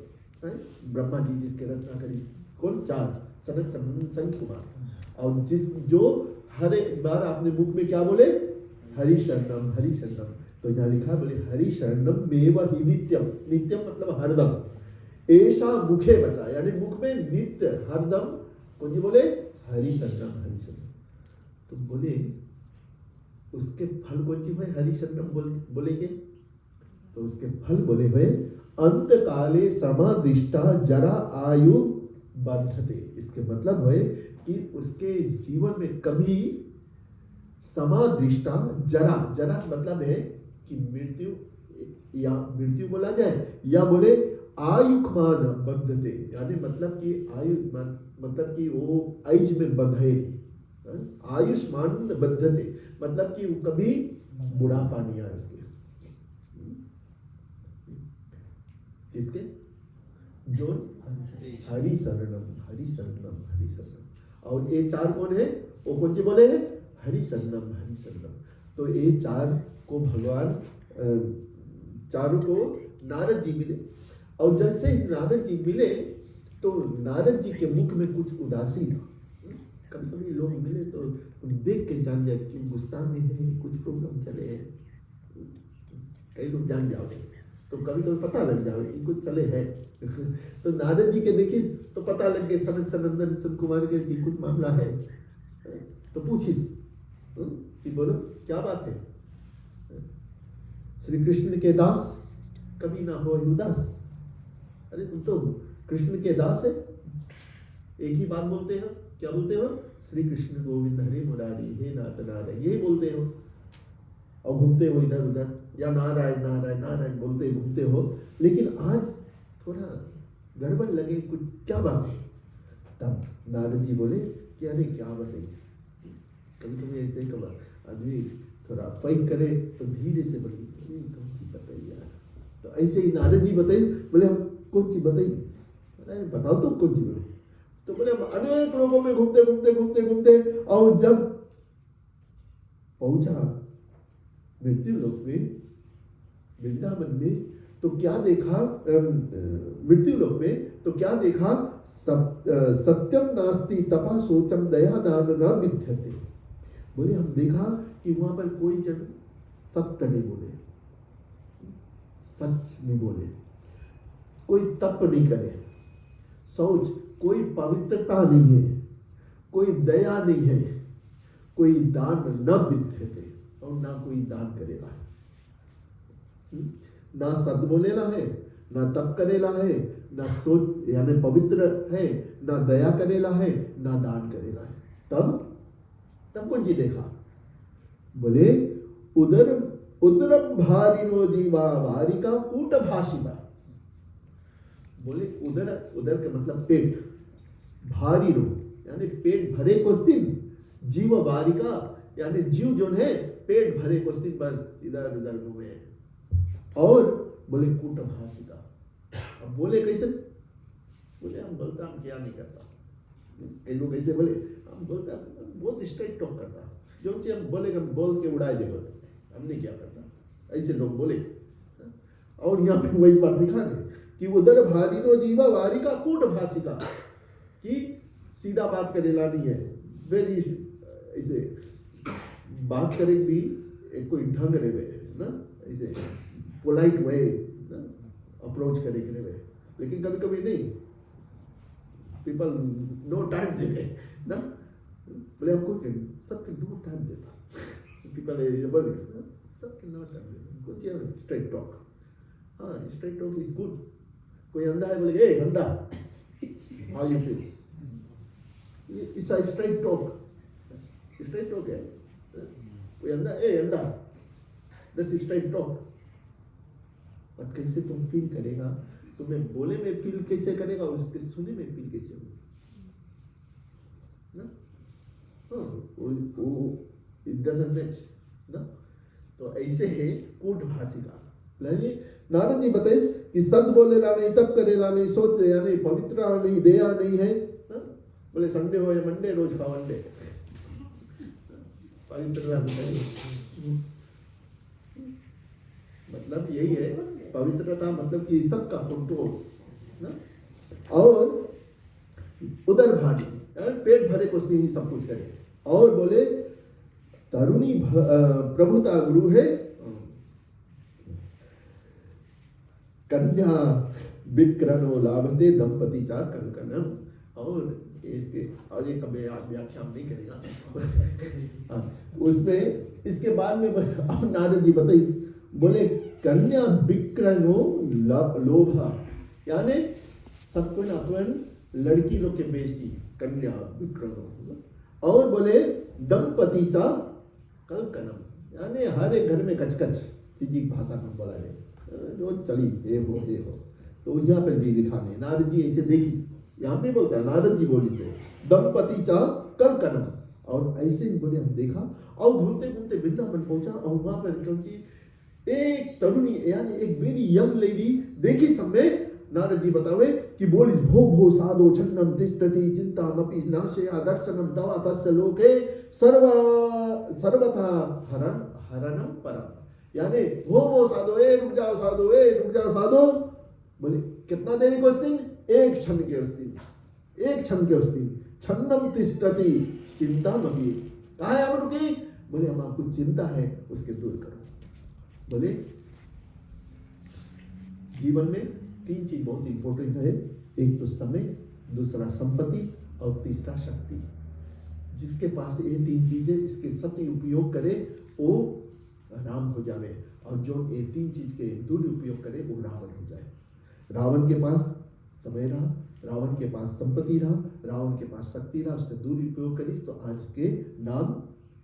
ब्रह्मा जी, जिसके रचना करी कौन 4 सनक सनंदन संत कुमार, और जो हर एक बार आपने मुख में क्या बोले, हरि शरणम हरि शरणम। तो यहाँ लिखा बोले हरि शरणम मेव ही नित्यम, नित्यम मतलब हरदम, ऐसा मुखे बचा, यानी मुख में नित्य हरदम कौन जी बोले, हरि शरणम हरि शरणम। तो बोले उसके फल कौन सी हुए, हरि शरणम बोलेंगे तो उसके फल बोले हुए अंत काले समादिष्टा जरा आयु बद्धते। इसके मतलब है कि उसके जीवन में कभी समादृष्टा जरा, जरा मतलब है कि मृत्यु, या मृत्यु बोला जाए या बोले आयुष्मान बद्धते, यानी मतलब कि आयुष्मान मतलब कि वो आयुष में बंधे, आयुष्मान बद्धते मतलब कि वो कभी बुढ़ापा नहीं आए उसके, किसके, जो हरि शरणम हरि शरणम हरि शरणम। और ये 4 कौन है, वो कौन सी बोले हैं, हरि शरणम हरि शरणम। तो ये 4 को भगवान 4 को नारद जी मिले, और जैसे नारद जी मिले तो नारद जी के मुख में कुछ उदासी था। कभी कभी लोग मिले तो देख के जान जाए कि गुस्सा में है, कुछ प्रॉब्लम चले हैं, कई लोग जान जाओगे, तो कभी कभी पता लग जाओ कि कुछ चले हैं। तो नारद जी के देखिए तो पता लग गया सनक सनंदन संत कुमार के कि कुछ मामला है, तो पूछिस कि बोलो क्या बात है। श्री कृष्ण के दास कभी ना हो उदास, अरे तुम तो कृष्ण के दास है, एक ही बात बोलते हो, क्या बोलते हो, श्री कृष्ण गोविंद हरे मुरारी हे नाथ नारायण, यही बोलते हो। और घूमते हो इधर उधर, या नारायण नारायण नारायण बोलते घूमते हो, लेकिन आज थोड़ा गड़बड़ लगे, कुछ क्या बात है? तब नारद जी बोले कि अरे क्या बताइए, कभी कभी ऐसे कब आदमी थोड़ा फाइट करे तो धीरे से बोले कौन सी बताइए यार। तो ऐसे ही नारद जी बताइए, बोले हम कौन सी बताइए, अरे बताओ तो कौन सी बोले। तो बोले हम अनेक लोगों में घूमते घूमते घूमते घूमते और जब पहुंचा मृत्यु लोक में, वृंदावन में, तो क्या देखा, मृत्यु लोक में तो क्या देखा, सत्यम नास्ति तपा शोचम दया दान न विद्यते। बोले हम देखा कि वहां पर कोई जन सत्य नहीं बोले, सच नहीं बोले, कोई तप नहीं करे, शौच, कोई पवित्रता नहीं है, कोई दया नहीं है, कोई दान न विद्यते, और ना कोई दान करेगा, ना सद बोलेला है, ना तप करेला है, ना सोच यानी पवित्र है, ना दया करेला है, ना दान करेला है। तब कौन सी देखा? बोले उदरम भारिनो जीवा वारिका कूट भाषिता। बोले उदर का मतलब पेट, भारी रो यानी पेट भरे क्वेश्चन, जीव वारिका यानी जीव जो है पेट भरे क्वेश्चन, बस इधर उधर घूमे। और बोले कूट भाषिका। अब बोले कैसे? बोले हम बोलता हम क्या नहीं करता। कई लोग ऐसे बोले हम बोलता बहुत स्ट्रेट टॉक करता, जो चीज हम बोले हम बोल के उड़ाए देगा, हमने क्या करता, ऐसे लोग बोले। और यहाँ पे वही बात लिखा है कि उधर भारी नो जीवा वारिका कूट भाषिका, कि सीधा बात करेला नहीं है, वेरी ऐसे बात करे भी एक कोई ढंग रहे ना, ऐसे पोलाइट वे अप्रोच करे वे, लेकिन कभी कभी नहीं, पीपल नो टाइम देते ना। बोले हमको सबके नो टाइम देता, पीपल बोले सबके नो टाइम देता, कुछ स्ट्रेट टॉक। हाँ, स्ट्रेट टॉक इज गुड। कोई अंधा है, बोले ए अंधा, how you feel, it's a straight talk, straight talk है। कोई अंधा, ए अंधा, दिस इज स्ट्रेट टॉक। और कैसे तुम फील करेगा, तुम्हें बोले में फील कैसे करेगा, उसके सुने में फील कैसे होगा ना? वो इट डजंट मैच ना। तो ऐसे है कूट भाषिका। नारद जी बताइए कि सद बोलेला नहीं, तप करेला नहीं, सोच यानी पवित्र नहीं, दया नहीं है ना? बोले संडे हो या मंडे रोज खाओ अंडे, पवित्रता नहीं। मतलब यही है पवित्रता, मतलब कि सबका कंट्रोल ना। और उदर भारी पेट भरे कुछ नहीं, सब कुछ करे। और बोले तरुणी प्रभुता गुरु है, कन्या विक्रनो लाभते दंपति चा कंकनम। और इसके और ये कभी व्याख्या नहीं करेगा उसमें। इसके बाद में नारद जी बताइए, बोले कन्या विक्रनो लोभा, यानी सबको ना अपन लड़की लोग के बेचती, कन्या विक्रनो। और बोले दंपति चा कंकनम, यानी हर एक घर में कचकच, फिजिक भाषा में बोला जाए जो चली ये हो। तो यहाँ पर भी लिखा नहीं, नारद जी ऐसे देखी, यहाँ पे बोलता है नारद जी बोली से दंपति चा कंकनम। और ऐसे ही बोले हम देखा, और घूमते घूमते वृंदावन पहुंचा, और वहां पर कौन सी एक तरुणी यानी एक वेरी यंग लेडी देखी समय। नारद जी बतावे कि बोली भो भो साधो छन्नम तिष्ठति चिंतामपि नाशया दर्शनम दवा तस्य लोके सर्वथा हरणम परम, यानी भो भो साधो, ए रुक जाओ साधो, ए रुक जाओ साधो। बोले कितना देरी को दिन, एक क्षण के उस दिन, एक क्षण के उस दिन। छन्नम तिष्ठति चिंतामपि, कहा है हम रुकी? बोले हम आपको चिंता है उसके दूर करो। बोले जीवन में तीन चीज बहुत इंपॉर्टेंट है, एक तो समय, दूसरा संपत्ति, और तीसरा शक्ति। जिसके पास ये तीन चीजें, इसके सत्य उपयोग करे वो राम हो जावे, और जो ये तीन चीज के दुरुपयोग करे वो रावण हो जाए। रावण के पास समय रहा, रावण के पास संपत्ति रहा, रावण के पास शक्ति रहा, उसका दुरुपयोग करिस तो आज उसके नाम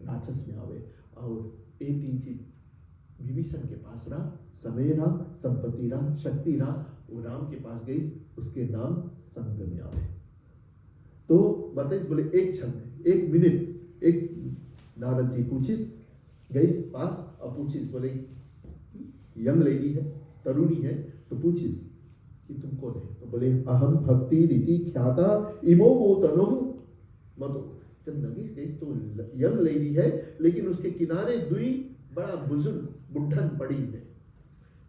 राक्षस में आवे। और ये तीन चीज विभीषण के पास रहा, समय रहा, संपत्ति रहा, शक्ति रहा, वो राम के पास गई, उसके नाम संग में आवे। तो बताइए, बोले एक क्षण, एक मिनट, एक नारद जी पूछिस गई पास और पूछिस, बोले यंग लेडी है, तरुणी है, तो पूछिस कि तुम कौन है? तो बोले अहम भक्ति रीति ख्याता इमो वो तनो मतो। जब नगीस गई तो यंग लेडी है, लेकिन उसके किनारे दुई बड़ा बुजुर्ग बुढ़न पड़ी है।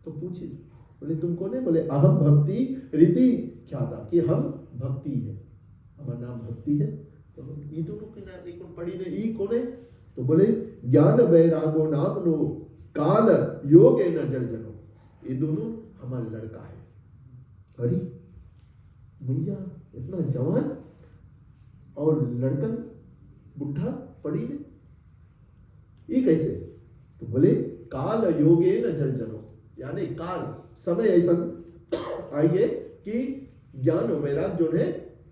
तो पूछिस, बोले तुम कौन है? बोले अहम भक्ति रीति ख्याता, कि हम भक्ति है, हमारा नाम भक्ति है। तो ये दोनों किनारे कौन पड़ी ने, ई कौन है? तो बोले ज्ञान वैरागो नाम नो काल योग न जल जनो, ये दोनों हमारा लड़का है। अरे भैया इतना जवान और लड़कन बुढ़ा पड़ी ने, ये कैसे? तो बोले काल योगे न जल जनो, यानी काल समय ऐसा आएंगे कि ज्ञान और वैराग जो है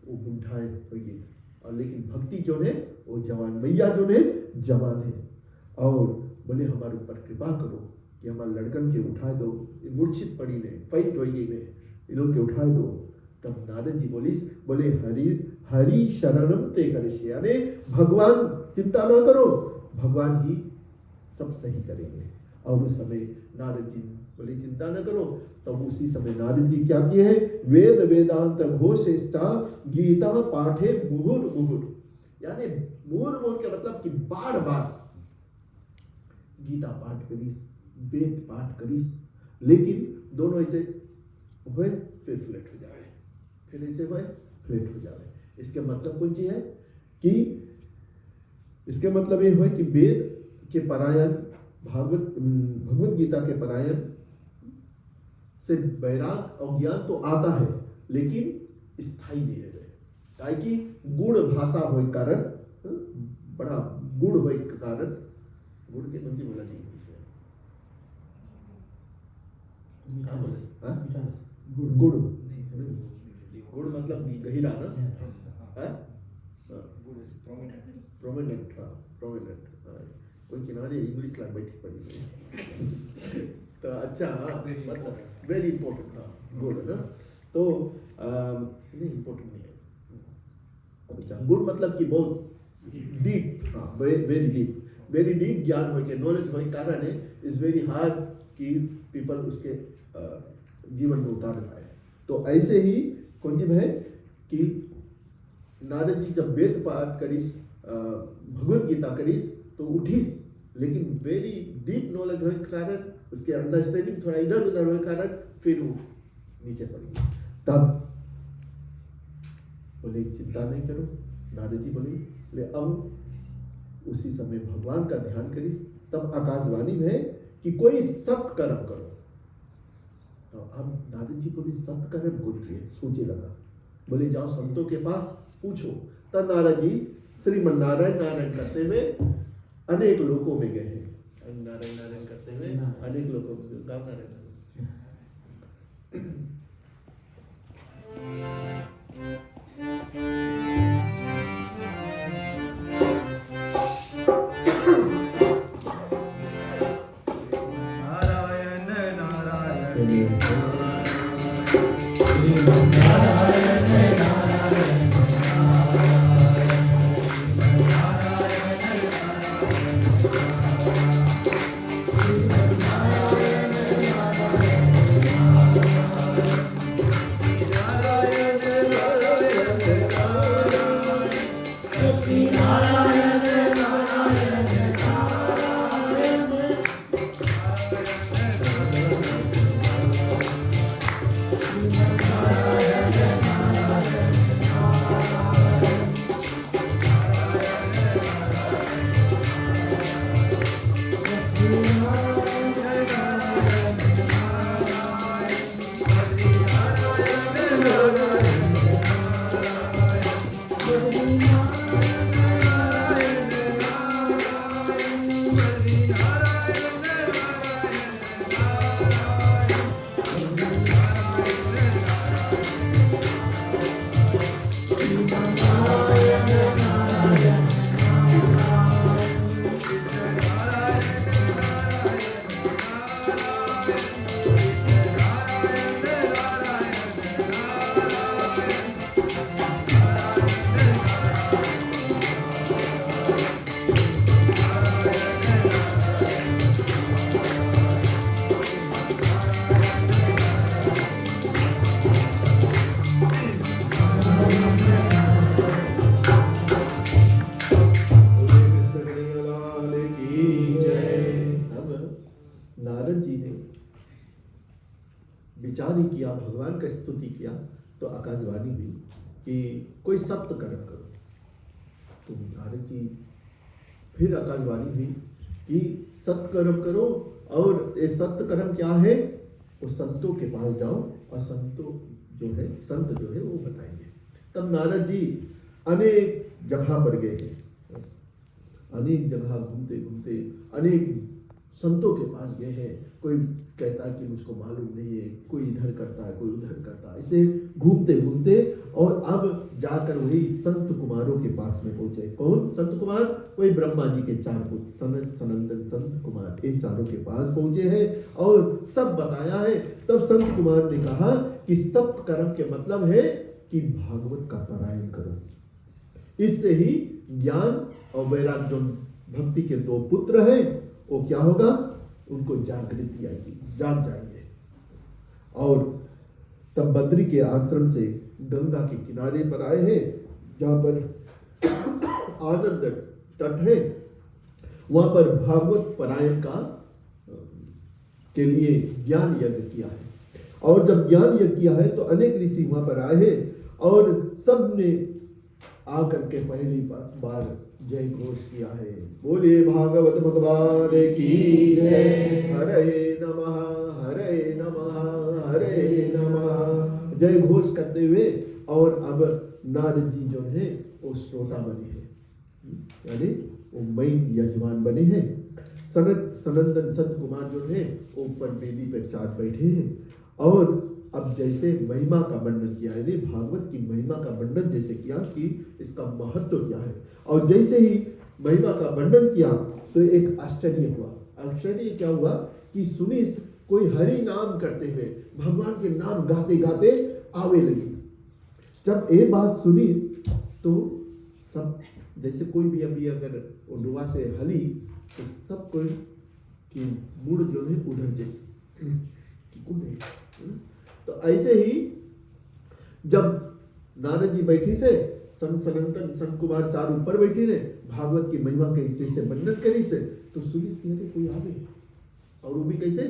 वो बुढ़ा है, और लेकिन भक्ति जो है वो जवान, मैया जो है जवान है। और बोले हमारे ऊपर कृपा करो कि हमारे लड़कन के उठा दो, मूर्छित पड़ी ने, फाइट हो गई ने, इन लोग के उठा दो। तब नारद जी बोले हरि हरि शरणम ते करिष्ये, यानी भगवान चिंता न करो, भगवान ही सब सही करेंगे। और उस समय नारद जी बोले चिंता न करो। तब उसी समय नारद जी क्या किए हैं? वेद वेदांत घोषेष्टा गीता पाठे मुहुर मुहुर, यानी मुहुर मुहुर के मतलब कि बार बार गीता पाठ करीस, वेद पाठ करीस, लेकिन दोनों ऐसे हुए फिर फ्लैट हो जाए, फिर ऐसे हुए फ्लैट हो जाए। इसके मतलब कौन सी है कि इसके मतलब ये हुए कि वेद के पारायण, भगवत गीता के पारायण से वैराग और ज्ञान तो आता है, लेकिन स्थायी नहीं रहे, ताकि गुड़ भाषा हो कारण, बड़ा गुड़ हो कारण, गुड़ के मंदी बोला नहीं गुड़ गुड़ मतलब गहिरा ना, प्रोमिनेंट, कोई किनारे इंग्लिश लाइन बैठी पड़ी तो अच्छा, मतलब वेरी इंपॉर्टेंट था गुड़ ना, तो नहीं इम्पोर्टेंट नहीं है। अच्छा, गुड़ मतलब कि बहुत डीप, हाँ वेरी डीप ज्ञान हो के, नॉलेज हो के कारण है, इज वेरी हार्ड कि पीपल उसके जीवन में उतार पाए। तो ऐसे ही कौन सी है कि नारद जी जब वेद पाठ करीस, भगवत गीता करीस, तो उठीस, लेकिन वेरी डीप नॉलेज होने के कारण, उसके अंडरस्टैंडिंग थोड़ा इधर उधर होने के कारण फिर वो नीचे पड़ गई। तब बोले चिंता नहीं करो, नारद जी बोले अब उसी समय भगवान का ध्यान करीस। तब आकाशवाणी में कि कोई सत्य कर्म करो। तो अब नारद जी बोले सत्य कर्म कौन सी है? सोचे लगा, बोले जाओ संतों के पास पूछो। तब नारद जी श्रीमन नारायण नारायण करते हुए अनेक लोकों में गए हैं, नारायण नारायण करते हुए अनेक लोकों में, गाँव नारायण नारद जी ने विचार ही किया, भगवान का स्तुति किया, तो आकाशवाणी हुई कि कोई सत्य कर्म करो। तो नारद जी फिर आकाशवाणी हुई कि सत्य कर्म करो, और ये सत्य कर्म क्या है, वो संतों के पास जाओ और संत जो है वो बताएंगे। तब नारद जी अनेक जगह पर गए हैं, अनेक जगह घूमते घूमते अनेक संतों के पास गए हैं। कोई कहता है कि मुझको मालूम नहीं है, कोई इधर करता है, कोई उधर करता है, ऐसे घूमते घूमते और अब जाकर वही संत कुमारों के पास में पहुंचे। कौन संत कुमार? वही ब्रह्मा जी के 4 पुत्र सनत सनंदन संत कुमार, इन चारों के पास पहुंचे हैं और सब बताया है। तब संत कुमार ने कहा कि सत्य कर्म के मतलब है कि भागवत का पारायण करो, इससे ही ज्ञान और वैराग्य, जो भक्ति के 2 पुत्र हैं, वो क्या होगा, उनको जागृति आएगी, जाग जाएंगे। और तब बद्री के आश्रम से गंगा के किनारे पर आए हैं, जहां पर आनंद तट है, वहां पर भागवत पारायण के लिए ज्ञान यज्ञ किया है। और जब ज्ञान यज्ञ किया है तो अनेक ऋषि वहां पर आए हैं और सब ने आकर के पहली बार जय घोष किया है, बोलिए भागवत भगवान की जय, हरे नमः हरे नमः हरे नमः, जय घोष करते हुए। और अब नारद जी जो है वो श्रोता बने हैं, यानी वो मेन यजमान बने हैं। सनत सनंदन संत कुमार जो है वो ऊपर बेदी पर 4 बैठे हैं और अब जैसे महिमा का वर्णन किया, यानी भागवत की महिमा का वर्णन जैसे किया कि इसका महत्व क्या है, और जैसे ही महिमा का वर्णन किया तो एक आश्चर्य हुआ। आश्चर्य क्या हुआ कि सुनी कोई हरि नाम करते हुए भगवान के नाम गाते गाते आवे लगी। जब ये बात सुनी तो सब, जैसे कोई भी अभी अगर डुआ से हली तो सब कोई कि मूड जो है उधर जाए कि कौन है। तो ऐसे ही जब नारद जी बैठी से संत सनंदन संत कुमार 4 ऊपर बैठी ने भागवत की महिमा के जैसे वर्णन करी से, तो सुनी कि कोई आवे और वो भी कैसे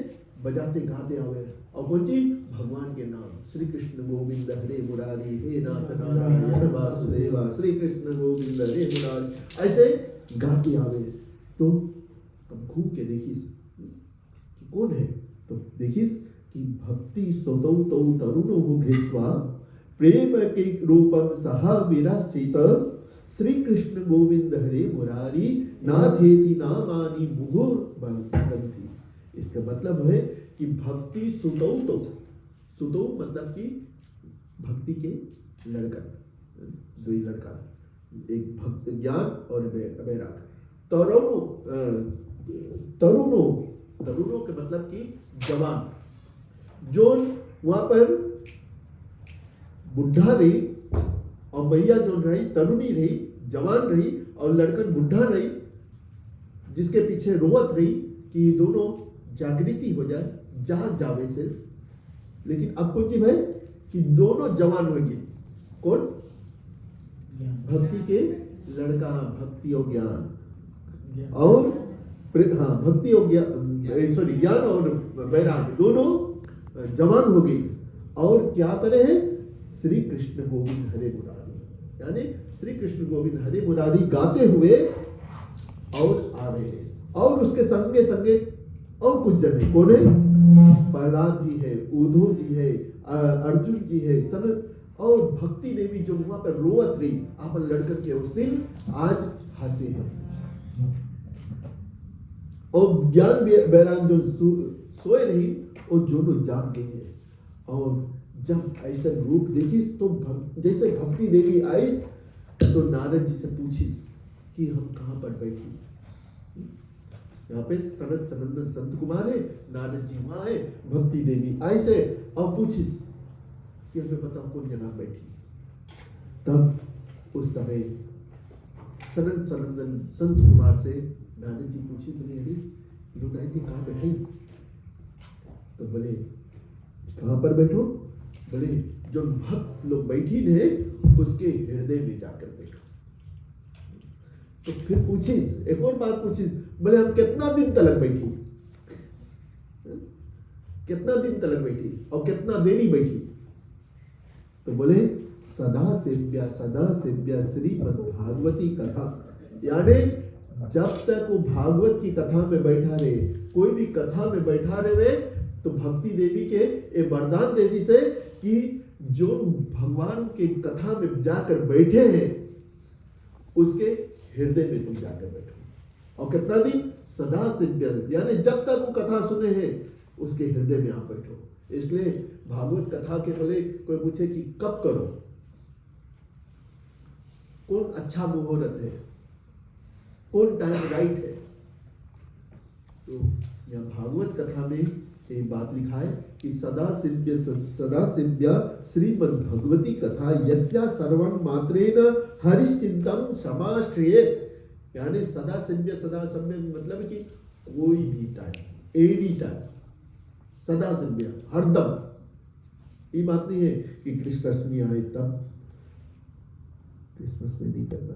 बजाते गाते आवे, और कौन जी, भगवान के नाम, श्री कृष्ण गोविंद हरे मुरारी, हे नाथ नारायण वासुदेवा, श्री कृष्ण गोविंद हरे मुरारी, ऐसे गाते आवे। तो अब घूम के देखिस कि कौन है, तो देखिस कि भक्ति स्वतौ तौ तरुणो भृत्वा प्रेम के रूपम सहा विरासित, श्री कृष्ण गोविंद हरे मुरारी, नाथेति नामानि मुहुर बंधि। इसका मतलब है कि भक्ति सुतौ तो, सुतौ मतलब कि भक्ति के लड़का, 2 लड़का, एक भक्त ज्ञान और वैराग। तरुणो तरुणो तरुणों के मतलब कि जवान, जो वहां पर बुढ़ा रही और मैया जो रही तरुणी रही, जवान रही, और लड़कन बुढ़ा रही, जिसके पीछे रोवत रही कि दोनों जागृति हो जाए, जाग जावे से। लेकिन अब कौन चीज है कि दोनों जवान होंगे, कौन, भक्ति के लड़का, भक्ति और ज्ञान, और हाँ भक्ति और ज्ञान, सॉरी ज्ञान और वैराग्य दोनों जवान हो गई। और क्या करे हैं, श्री कृष्ण गोविंद हरे मुरारी, यानी श्री कृष्ण गोविंद हरे मुरारी गाते हुए और आ रहे हैं। और उसके संगे संगे और कुछ जन है, कौन है, प्रहलाद जी है, उद्धव जी है, अर्जुन जी है, सन और भक्ति देवी जो वहां पर रोवत रही आप लड़कर के उस दिन आज हंसे हैं। और ज्ञान वैराग जो सोए रही वो दोनों जाग गई है। और जब ऐसा रूप देखिस तो जैसे भक्ति देवी आईस तो नारद जी से पूछिस कि हम कहाँ पर बैठी। यहाँ पे सनत सनंदन संत कुमार है, नारद जी वहां है, भक्ति देवी आई से और पूछिस कि हमें बताओ कौन जगह बैठी। तब उस समय सनत सनंदन संत कुमार से नारद जी पूछी, बोले अरे लुटाई थी कहाँ बैठी? तो बोले कहाँ पर बैठो? बोले जो भक्त लोग बैठी ने उसके हृदय में जाकर बैठो। तो फिर पूछिस, एक और बात पूछिस, बोले हम कितना दिन तक बैठी? कितना दिन तक बैठी और कितना देरी बैठी? तो बोले सदा सेव्या श्रीमद् भागवती कथा, यानी जब तक वो भागवत की कथा में बैठा रहे, कोई भी कथा में बैठा रहे, तो भक्ति देवी के ये वरदान दे दी से कि जो भगवान के कथा में जाकर बैठे हैं उसके हृदय में तुम जाकर बैठो। और कितना दिन? सदा सेव्या, यानी जब तक वो कथा सुने हैं उसके हृदय में आप बैठो। इसलिए भागवत कथा के बोले कोई पूछे कि कब करो, कौन अच्छा मुहूर्त है, कौन टाइम राइट है, तो यहाँ भागवत कथा में एक बात लिखा है कि सदा सेव्या श्रीमद् भगवती कथा यस्या सर्वं मात्रेण हरिश्चिंतम समाश्रयेत, यानी सदा सेव्या मतलब कि कोई भी टाइम, एनी टाइम, सदा सेव्या, हरदम। ये बात नहीं है कि कृष्णाष्टमी आए तब, क्रिसमस में नहीं करना,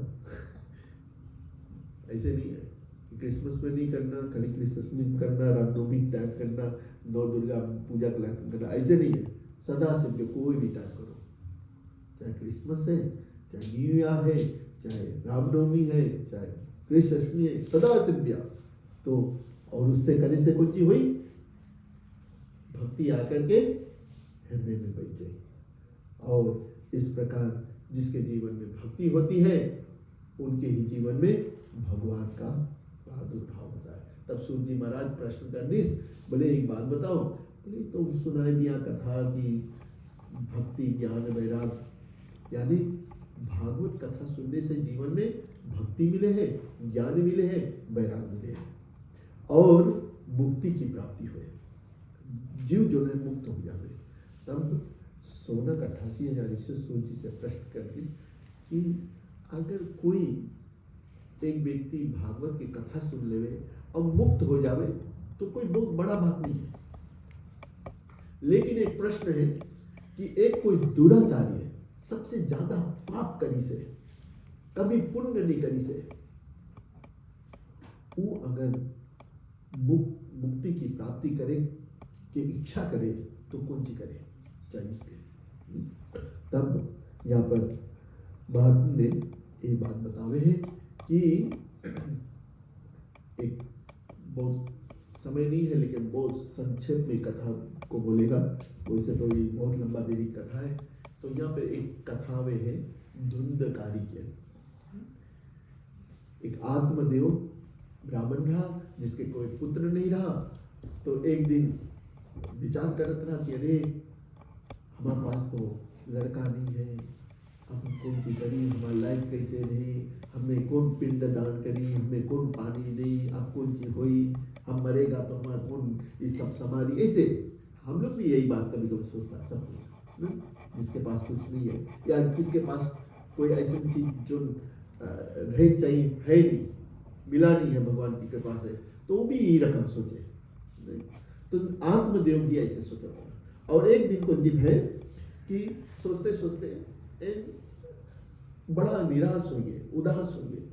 ऐसे नहीं है कि क्रिसमस में नहीं करना, खाली क्रिसमस में करना, रामनवमी टाइम करना, नौ दुर्गा पूजा करना, ऐसे नहीं है। सदा से कोई भी टाइम करो, चाहे क्रिसमस है, चाहे न्यू ईयर है, चाहे रामनवमी है, चाहे कृष्णाष्टमी है, सदा से तो। और उससे करने से कुछ चीज हुई, भक्ति आकर के हृदय में बैठ जाए। और इस प्रकार जिसके जीवन में भक्ति होती है उनके ही जीवन में भगवान का प्रादुर्भाव होता है। तब सूत जी महाराज प्रश्न कर दिस, बोले एक बात बताओ, बोले तो सुनाई दिया कथा की भक्ति ज्ञान वैराग, यानी भागवत कथा सुनने से जीवन में भक्ति मिले है, ज्ञान मिले है, वैराग मिले है और मुक्ति की प्राप्ति हुए, जीव जो है मुक्त हो जावे। तब सोनक 88,000 सूची से प्रश्न करती कि अगर कोई एक व्यक्ति भागवत की कथा सुन लेवे और मुक्त हो जावे तो कोई बहुत बड़ा बात नहीं है। लेकिन एक प्रश्न है कि एक कोई दुराचारी है, सबसे ज्यादा पाप करी से, कभी पुण्य नहीं करी से, वो अगर मुक्ति की प्राप्ति करे की इच्छा करे तो कौन सी करे चाहिए उसके। तब यहाँ पर महात्मा ने एक बात बतावे है कि एक बहुत समय नहीं है लेकिन बहुत संक्षेप में कथा को बोलेगा, वैसे तो ये बहुत लंबा देरी कथा है। तो यहाँ पे एक कथा में है धुंधकारी के, एक आत्मदेव ब्राह्मण रहा जिसके कोई पुत्र नहीं रहा। तो एक दिन विचार करत रहा कि अरे हमारे पास तो लड़का नहीं है, अब हम कौन सी करी, हमारी लाइफ कैसे रही, हमें कौन पिंड दान करी, हमें कौन पानी दी, अब कौन सी हुई, हम मरेगा तो हमारा कौन इस सब संभाली। ऐसे हम लोग भी यही बात कभी कभी सोचता है सब लोग, जिसके पास कुछ नहीं है या किसके पास कोई ऐसी चीज जो रहे चाहिए है नहीं, मिला नहीं है भगवान की कृपा से, तो वो भी यही रकम सोचे। तो आत्मदेव भी ऐसे सोचा था। और एक दिन को जिद है कि सोचते सोचते बड़ा निराश हो गए, उदास हो गए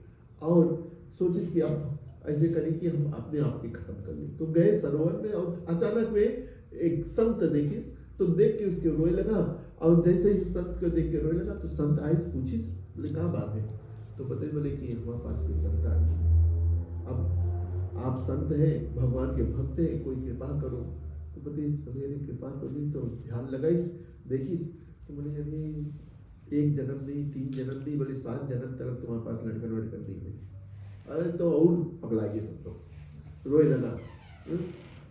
और सोचे कि अब ऐसे करें कि हम अपने आप के खत्म कर लें। तो गए सरोवर में और अचानक में एक संत देखी, तो देख के उसके रोए लगा। और जैसे ही संत को देख के रोए लगा तो संत आए, पूछी बोले क्या बात है। तो पता बोले कि हमारे पास कोई संतान नहीं, अब आप संत हैं, भगवान के भक्त हैं, कोई कृपा करो। तो बोले बोले कृपा तो नहीं, तो ध्यान लगाइस देखिस। तो बोले अरे 1 जन्म नहीं, 3 जन्म नहीं, बोले 7 जन्म तक तुम्हारे पास लड़का नहीं मिले। अरे तो और पगला गए तुम, तो रोए लगा।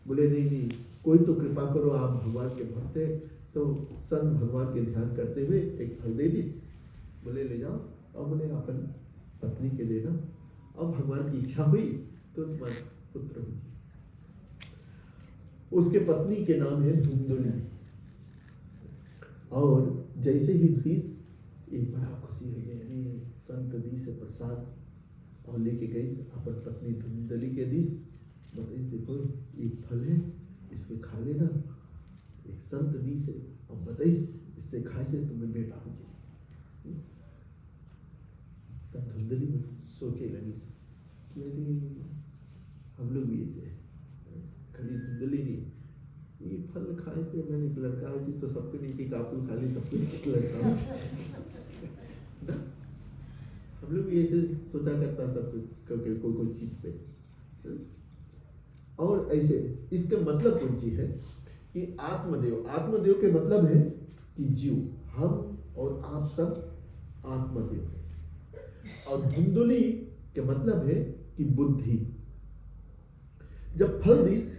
बोले नहीं कोई तो कृपा करो, आप भगवान के भक्त हैं। तो संत भगवान के ध्यान करते हुए एक फल दे दिस, बोले ले जाओ और बोले अपन पत्नी के देना, अब भगवान की इच्छा हुई तो तुम्हारा पुत्र हुई। उसके पत्नी के नाम है धुंधली। और जैसे ही दिस, एक बड़ा खुशी हो गई, अरे संत दी से प्रसाद और लेके गई अपन पत्नी धुंधली के दिस, बताइए देखो ये फल है, इसके खा लेना, एक संत दी से, और बताइए इससे खाए से तुम्हें बेटा हो जाए। तब धुंधली में सोचे लगी कि अरे हम लोग भी ऐसे हैं, खाली धुंधली नहीं, ये फल खाए से मैंने एक लड़का हुई तो सबको नहीं कि कापुल खा ली तब कुछ लड़का हो ना? हम लोग भी ऐसे सोचा करता सब कुछ कोई चीज पे। और ऐसे इसका मतलब कौन चीज है कि आत्मदेव, आत्मदेव के मतलब है कि जीव, हम और आप सब आत्मदेव है। और धुंधुली के मतलब है कि बुद्धि। जब फल दिस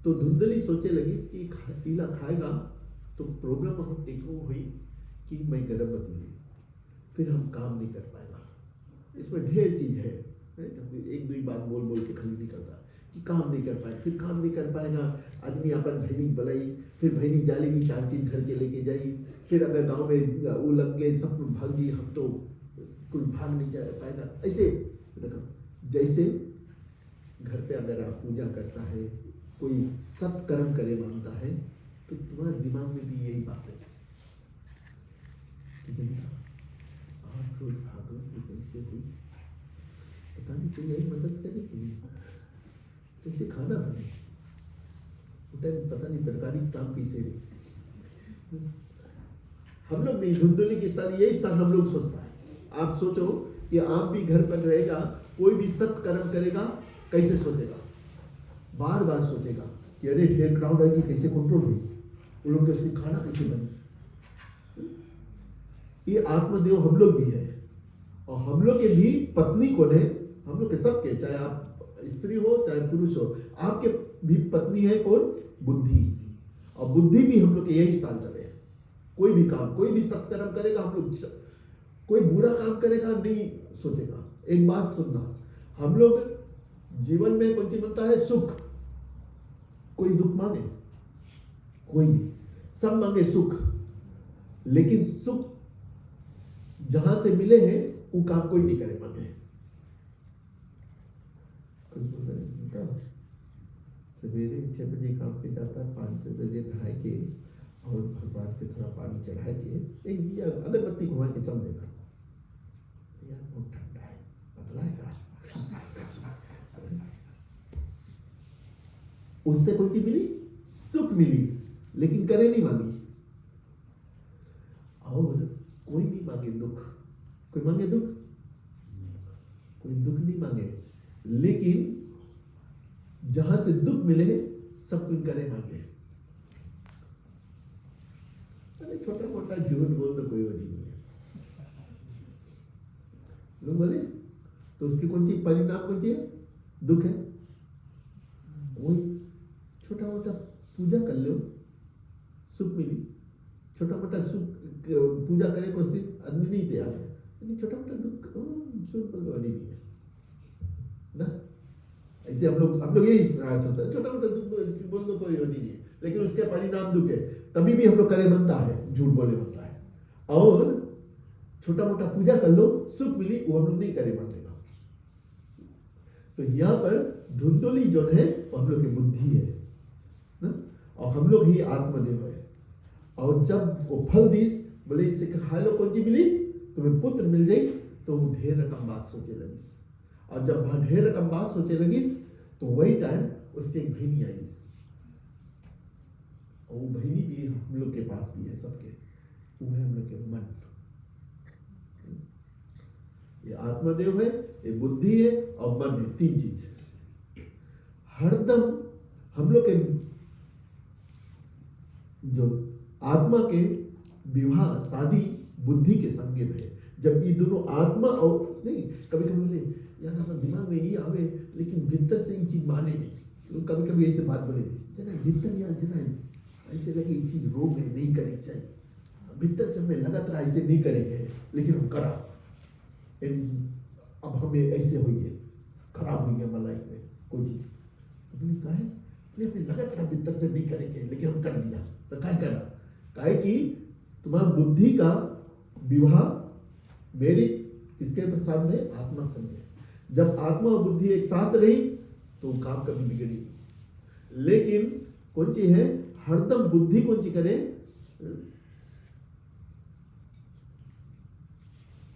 तो धुंधली सोचे लगी कि पीला खाएगा तो प्रॉब्लम हम देखो हुई कि मैं गर्भवती हुई, फिर हम काम नहीं कर पाएगा। इसमें ढेर चीज है, एक दो बात बोल बोल के खाली निकलता कि काम नहीं कर पाए, फिर काम नहीं कर पाएगा। आदमी अपन भैनी बुलाई, फिर भैनी जालेगी, 4 चीज घर के लेके जाई, फिर अगर गांव में वो लग गए सब भाग गई, हम तो कुल भाग नहीं जा पाएगा। ऐसे जैसे घर पे अगर आप पूजा करता है, कोई सत्कर्म करे मानता है, तो तुम्हारे दिमाग में भी यही बात है कि आप रोज भागवत में कैसे हुई, पता नहीं कोई यही मदद करे कि कैसे खाना बने, पता नहीं तरकारी काम कैसे रही। हम लोग नहीं, धुंधली के स्थान यही स्थान हम लोग सोचता है। आप सोचो कि आप भी घर पर रहेगा, कोई भी सत्कर्म करेगा, कैसे सोचेगा, बार बार सोचेगा कि अरे ढेर क्राउड है कि कैसे कंट्रोल हुई, उन लोग कैसे खाना कैसे बने। ये आत्मदेव हम लोग भी है, और हम लोग के भी पत्नी कौन है, हम लोग के सबके, चाहे आप स्त्री हो चाहे पुरुष हो, आपके भी पत्नी है कौन, बुद्धि। और बुद्धि भी हम लोग के यही स्थान चले। कोई भी काम, कोई भी सत्कर्म करेगा, हम लोग कोई बुरा काम करेगा नहीं सोचेगा। एक बात सुनना, हम लोग जीवन में कौन सी बनता है, सुख। कोई दुख मांगे, कोई नहीं, सब मांगे सुख, लेकिन सुख जहां से मिले हैं वो काम कोई नहीं करे मांगे। सवेरे 6 बजे काम पे जाता, 5 बजे नहा के और भगवान के थोड़ा पानी चढ़ा के एक दिया अगरबत्ती घुमा के चल देना। यार बहुत ठंडा है, बदलाएगा। उससे कौन सी मिली, सुख मिली, लेकिन करे नहीं मांगी। और कोई नहीं मांगे दुख, कोई मांगे दुख, कोई दुख नहीं मांगे, लेकिन जहां से दुख मिले सब कुछ करे मांगे। अरे छोटा मोटा जीवन बोल तो कोई वजह नहीं है, लोग बोले तो उसकी कौन सी परिणाम कौन सी है, दुख है। वही छोटा मोटा पूजा कर लो, सुख मिली। छोटा मोटा सुख पूजा करे को सिर्फ आदमी नहीं तैयार है, लेकिन छोटा मोटा दुख सुख नहीं है ना। ऐसे हम लोग यही सोचते हैं, छोटा मोटा दुख बोल दो कोई नहीं है, लेकिन उसके परिणाम दुख है, तभी भी हम लोग करे बनता है, झूठ बोले बनता है। और छोटा मोटा पूजा कर लो, सुख मिली, वो हम लोग नहीं करे मानेगा। तो यहाँ पर धुंधली जो है वो हम लोग की बुद्धि है ना, और हम लोग ही आत्मदेव है। और जब वो फल दिस बोले इसे खा लो, कौन सी मिली, तुम्हें पुत्र मिल गई, तो वो ढेर रकम बात सोचे लगी। और जब ढेर रकम बात सोचे लगी तो वही टाइम उसके एक बहनी आई, और वो बहनी भी हम लोग के पास भी है, सबके, वो है हम लोग के मन। ये आत्मदेव है, ये बुद्धि है और मन है, 3 चीज। हरदम हम लोग के जो आत्मा के विवाह शादी बुद्धि के संग में है। जब ये दोनों आत्मा और नहीं, कभी कभी बोले यार हमारे दिमाग में ये आवे, लेकिन भीतर से ये चीज माने नहीं। लोग कभी कभी ऐसे बात बोले जना भीतर यार जना ऐसे लगे ये चीज रोग है, नहीं करनी चाहिए, भीतर से हमें लगातार ऐसे नहीं करेंगे, लेकिन हम करा। अब हमें ऐसे हुई है, खराब हुई है हमारी लाइफ में कोई चीज, तो कहा है अपने लगातार भीतर से नहीं करेंगे, लेकिन हम कर दिया। तो क्या करा, काहे कि तुम्हारा बुद्धि का विवाह मेरे किसके साथ में, आत्मा संग में। जब आत्मा और बुद्धि एक साथ रही तो काम कभी बिगड़ी। लेकिन कौन सी है, हरदम बुद्धि कौन सी करे।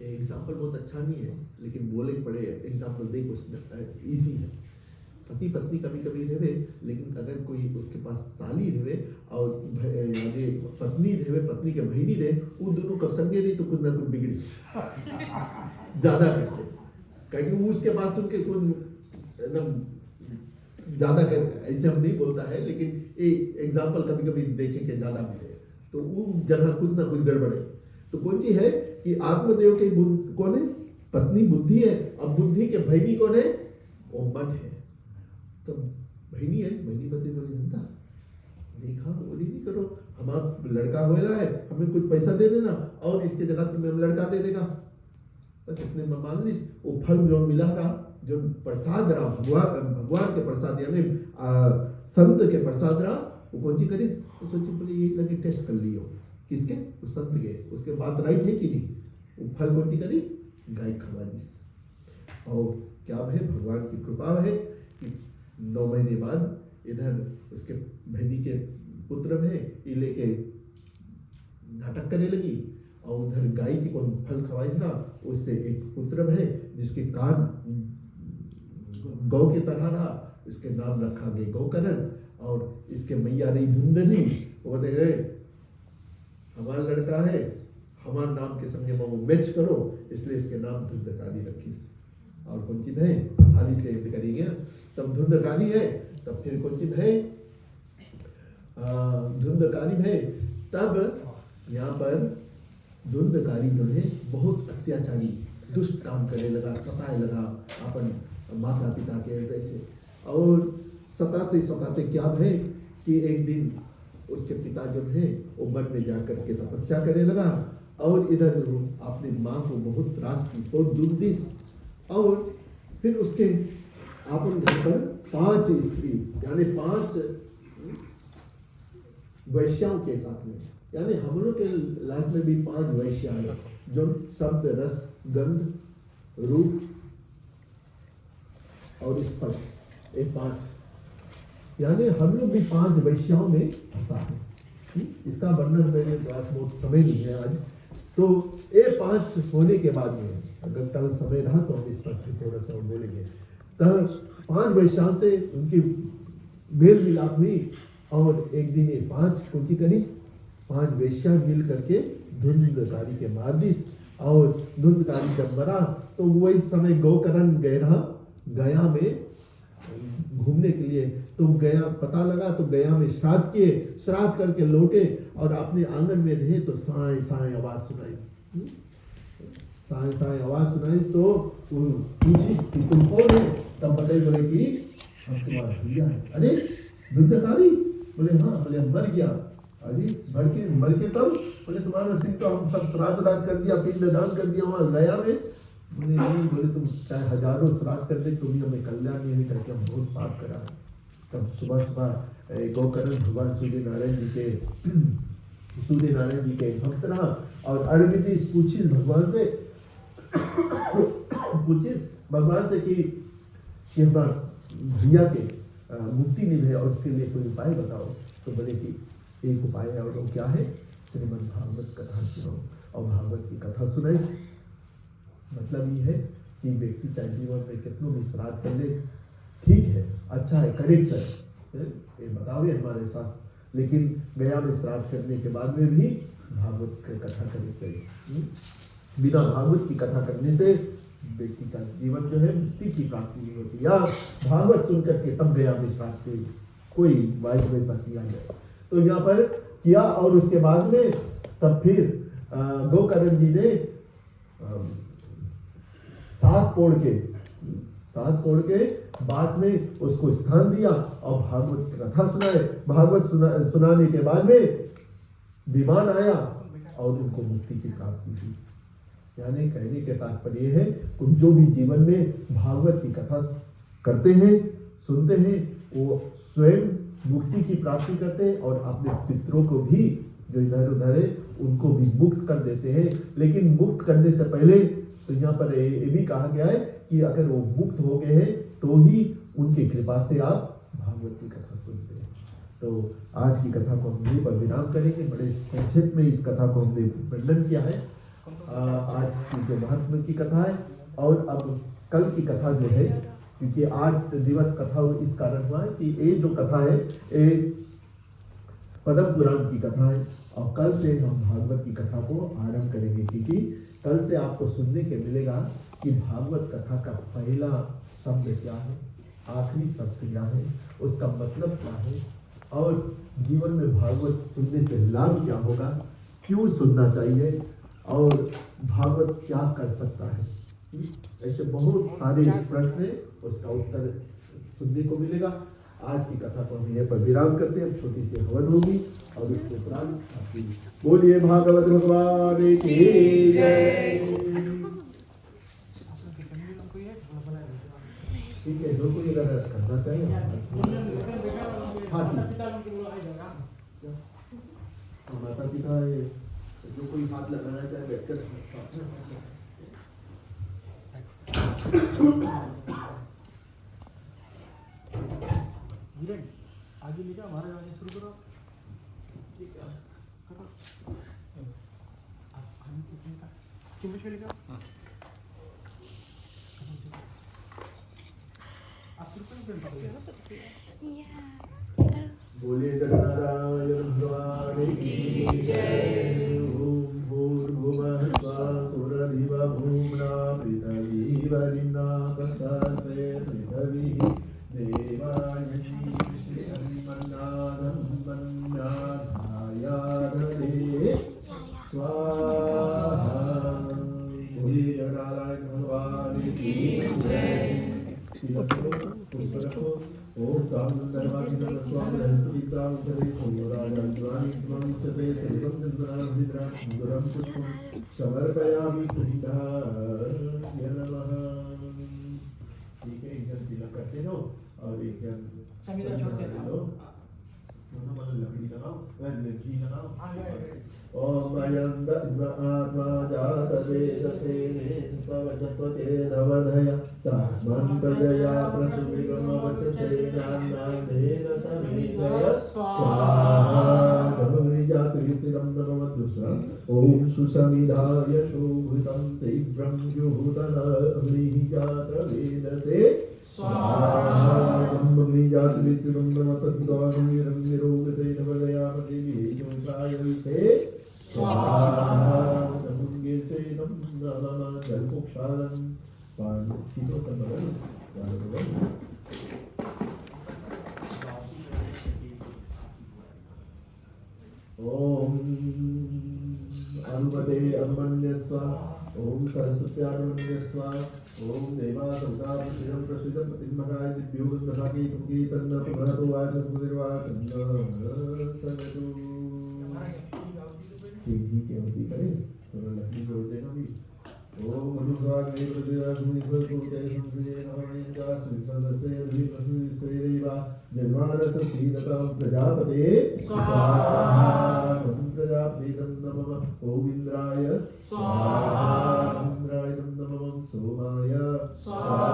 एग्जाम्पल बहुत अच्छा नहीं है, लेकिन बोले पड़े एग्जाम्पल देखो, इजी है। पति पत्नी कभी कभी रहे, लेकिन अगर कोई उसके पास साली रहे और यानी पत्नी रहे, पत्नी के बहनी रहे, वो दोनों कब संगे नहीं तो कुछ ना कुछ बिगड़ी ज्यादा करते, क्योंकि वो उसके पास उनके कुछ एकदम ज्यादा कर, ऐसे हम नहीं बोलता है, लेकिन एक एग्जाम्पल कभी कभी देखे के ज्यादा मिले तो वो जगह कुछ ना कुछ गड़बड़े। तो कौन सी है कि आत्मदेव के कौन है? पत्नी बुद्धि है। अब बुद्धि के बहनी कौन है? वो मन है। तो बहनी है, बहनी पति बोली धंधा देखा, बोली नहीं करो, हमारा लड़का हो रहा है, हमें कुछ पैसा दे देना और इसके जगह तुम्हें लड़का दे देगा, बस इतने में मान ली। वो फल जो मिला रहा, जो प्रसाद रहा, भगवान के प्रसाद यानी संत के प्रसाद रहा, वो कौन सी करी? तो सोची बोले ये लगे टेस्ट कर लियो, किसके? उस संत के। उसके बाद राइट है कि नहीं? वो फल कौन सी करी? गाय खवा दी। और क्या है? भगवान की कृपा है कि 9 महीने बाद इधर उसके बहनी के पुत्र है, ये लेके नाटक करने लगी और उधर गाय की कौन फल खवाई था, उससे एक पुत्र है जिसके कान गौ की तरह रहा, इसके नाम रखा गया गौकरण। और इसके मैया रही धुंधनी, वो बोले गए हमारा लड़का है, हमारे नाम के संगे वो मैच करो, इसलिए इसके नाम धुंधकारी रखी। और कौन सी है? हाली से करेंगे तब धुंधकारी है, तब फिर कौन सी है? धुंधकारी है। तब यहाँ पर धुंधकारी जो है बहुत अत्याचारी दुष्ट काम करने लगा, सताए लगा अपन माता पिता के वैसे। और सताते सताते क्या है कि एक दिन उसके पिता जो है वो वन में जाकर के तपस्या करने लगा और इधर अपनी माँ को बहुत त्रास दी, बहुत दुख दी। और फिर उसके अपन घर पर 5 स्त्री यानी 5 वैश्याओं के साथ में, यानी हम लोग के लाइफ में भी 5 वैश्या है जो शब्द रस गंध रूप और स्पर्श, ये 5 यानी हम लोग भी 5 वैश्याओं में फंसा है। इसका वर्णन मेरे पास बहुत समय नहीं है आज। तो ये 5 होने के बाद में अगर कल समय रहा तो हम इस पर थोड़ा सा बोलेंगे। तो 5 वैश्याओं से उनकी मेल मिलाप हुई और एक दिन ये 5 कुंची कनिस 5 वैश्या मिल करके धुंधकारी के मार दी। और धुंधकारी जब मरा तो वही समय गौकरण गए रहा गया में घूमने के लिए। तो गया पता लगा तो गया में श्राद्ध किए, श्राद्ध करके लौटे और अपने आंगन में रहे तो साए साए आवाज सुनाई, साए साए आवाज सुनाई। तो पूछी कि तुम कौन है? तब बताई बोले कि हम तुम्हारा भैया है। अरे धुंधकारी? बोले हाँ। बोले मर गया। अरे मर के तब? बोले तुम्हारा सिंह तो हम सब श्राद्ध कर दिया, पिंड दान कर दिया वहाँ गया में। बोले नहीं। बोले तुम चाहे हजारों श्राद्ध कर दे, तुम्हें हमें कल्याण नहीं करके हम बहुत पाप करा। तब सुबह सुबह गौकरण भगवान सूर्य नारायण जी के भक्त रहा और अर्घ्य पूछी भगवान से कि हमारा भैया के मुक्ति मिले और उसके लिए कोई उपाय बताओ। तो बोले कि एक उपाय है और वो क्या है? श्रीमद् भागवत कथा सुनाओ। और भागवत की कथा सुनाई। मतलब ये है कि व्यक्ति चाहे जीवन में कितनों भी श्राद्ध कर ले, ठीक है, अच्छा है, करेक्ट है, ये बताओ हमारे शास्त्र। लेकिन गया में श्राद्ध करने के बाद में भी भागवत की कथा करनी चाहिए। बिना भागवत की कथा करने से व्यक्ति का जीवन जो है मुक्ति की प्राप्ति नहीं होती। या भागवत सुनकर के तब गया में श्राद्ध के कोई वाइस वैसा किया जाए तो यहाँ पर किया। और उसके बाद में तब फिर गौकर्ण जी ने 7 पोड़ के बाद में उसको स्थान दिया और भागवत की कथा सुनाए। भागवत सुनाने के बाद में विमान आया और उनको मुक्ति की प्राप्ति हुई। यानी कहने के तात्पर्य है कि जो भी जीवन में भागवत की कथा करते हैं, सुनते हैं, वो स्वयं मुक्ति की प्राप्ति करते हैं और अपने पितरों को भी जो इधर उधर है उनको भी मुक्त कर देते हैं। लेकिन मुक्त करने से पहले तो यहाँ पर ये भी कहा गया है कि अगर वो मुक्त हो गए हैं तो ही उनकी कृपा से आप भागवत की कथा सुनते हैं। तो आज की कथा को हम यहीं पर विराम करेंगे। बड़े संक्षेप में इस कथा को हमने वर्णन किया है। आज की जो महात्मा की कथा है और अब कल की कथा जो है क्योंकि आज दिवस कथा इस कारण हुआ है कि ये जो कथा है ये पद्म पुराण की कथा है और कल से हम भागवत की कथा को आरंभ करेंगे, क्योंकि कल से आपको सुनने के मिलेगा कि भागवत कथा का पहला शब्द क्या है, आखिरी शब्द क्या है, उसका मतलब क्या है और जीवन में भागवत सुनने से लाभ क्या होगा, क्यों सुनना चाहिए और भागवत क्या कर सकता है। ऐसे बहुत सारे प्रश्न हैं, उसका उत्तर सुनने को मिलेगा। आज की कथा को हम यहाँ पर विराम करते हैं। छोटी सी हवन होगी और उसके उपरांत बोलिए भागवत भगवान की जय। ठीक है, जो कोई अगर करना चाहिए माता पिता जो कोई हाथ लगाना चाहे बैठकर आगे ले जाओ, हमारे आगे शुरू करो। ठीक है, करो। हम कितने का चुम्बी ले जाओ। आप शुरू करो। बोलिए नारायण भगवान की जय। ओम भूर्भुवः स्वः सुरभिः भूम्ना पृथिवी वरिणा प्रशासे पृथिवी देवायनी श्रीमन्नादं मन्नाधायाधरे स्वाहा। बोलिए नारायण भगवान की जय। ओम कामंदरवादिनं स्वामी हस्तिका उदरे चंद्राजन्वानि स्मंचते सर्वं चंद्राभिद्रा सुंदरं पुष्पं समर्पयामि तुभ्याय नमः। ठीक है, एक जन तिलक करते रहो और एक जन समीरा छोड़ के लो। दोनों मतलब लकड़ी लगाओ, घी लगाओ। ओम अयं आत्मा जात वेदसेने सवचस्वचेदवधय तस्मन् प्रजया प्रसूतिर्मवचसे ज्ञानादेन समेदय स्वाहा। समग्रिजातुरिसिदं नमवद्दुषं ओम सुसमिधाय शोभितं तीव्रं जुहुतनः जात वेदसे स्वाहा। ब्रह्मग्निजातुरिसिदं नमतद्गानुमिरं निरोगते नवदयामते विजोषायते स्वाहा। नमुंगे से नम नमः जलपुक्षारं पाणितो समरं यादवं। ओम अनुपते अनुमन्यस्व ओम सरस्वत्यानुमन्यस्व ओम देवासुताभिषेकं प्रसिद्धं प्रतिमहाय दिव्यो गन्धभागे तुमके तन्न पुनरतो वाचस्पतिर्वाचन्न सगतु। घी के होती करे तो लकड़ी जोड़ देना भी। ओम अनुस्वाग्ने प्रतिदासुनिस्वरूपते संश्रिये नमः स्विसदसे अधिपसुस्वेदेवा जन्मानस सीदतं प्रजापते स्वाहा। प्रजापतिं नमः ओम इंद्राय स्वाहा। इंद्राय नमः सोमाय स्वाहा।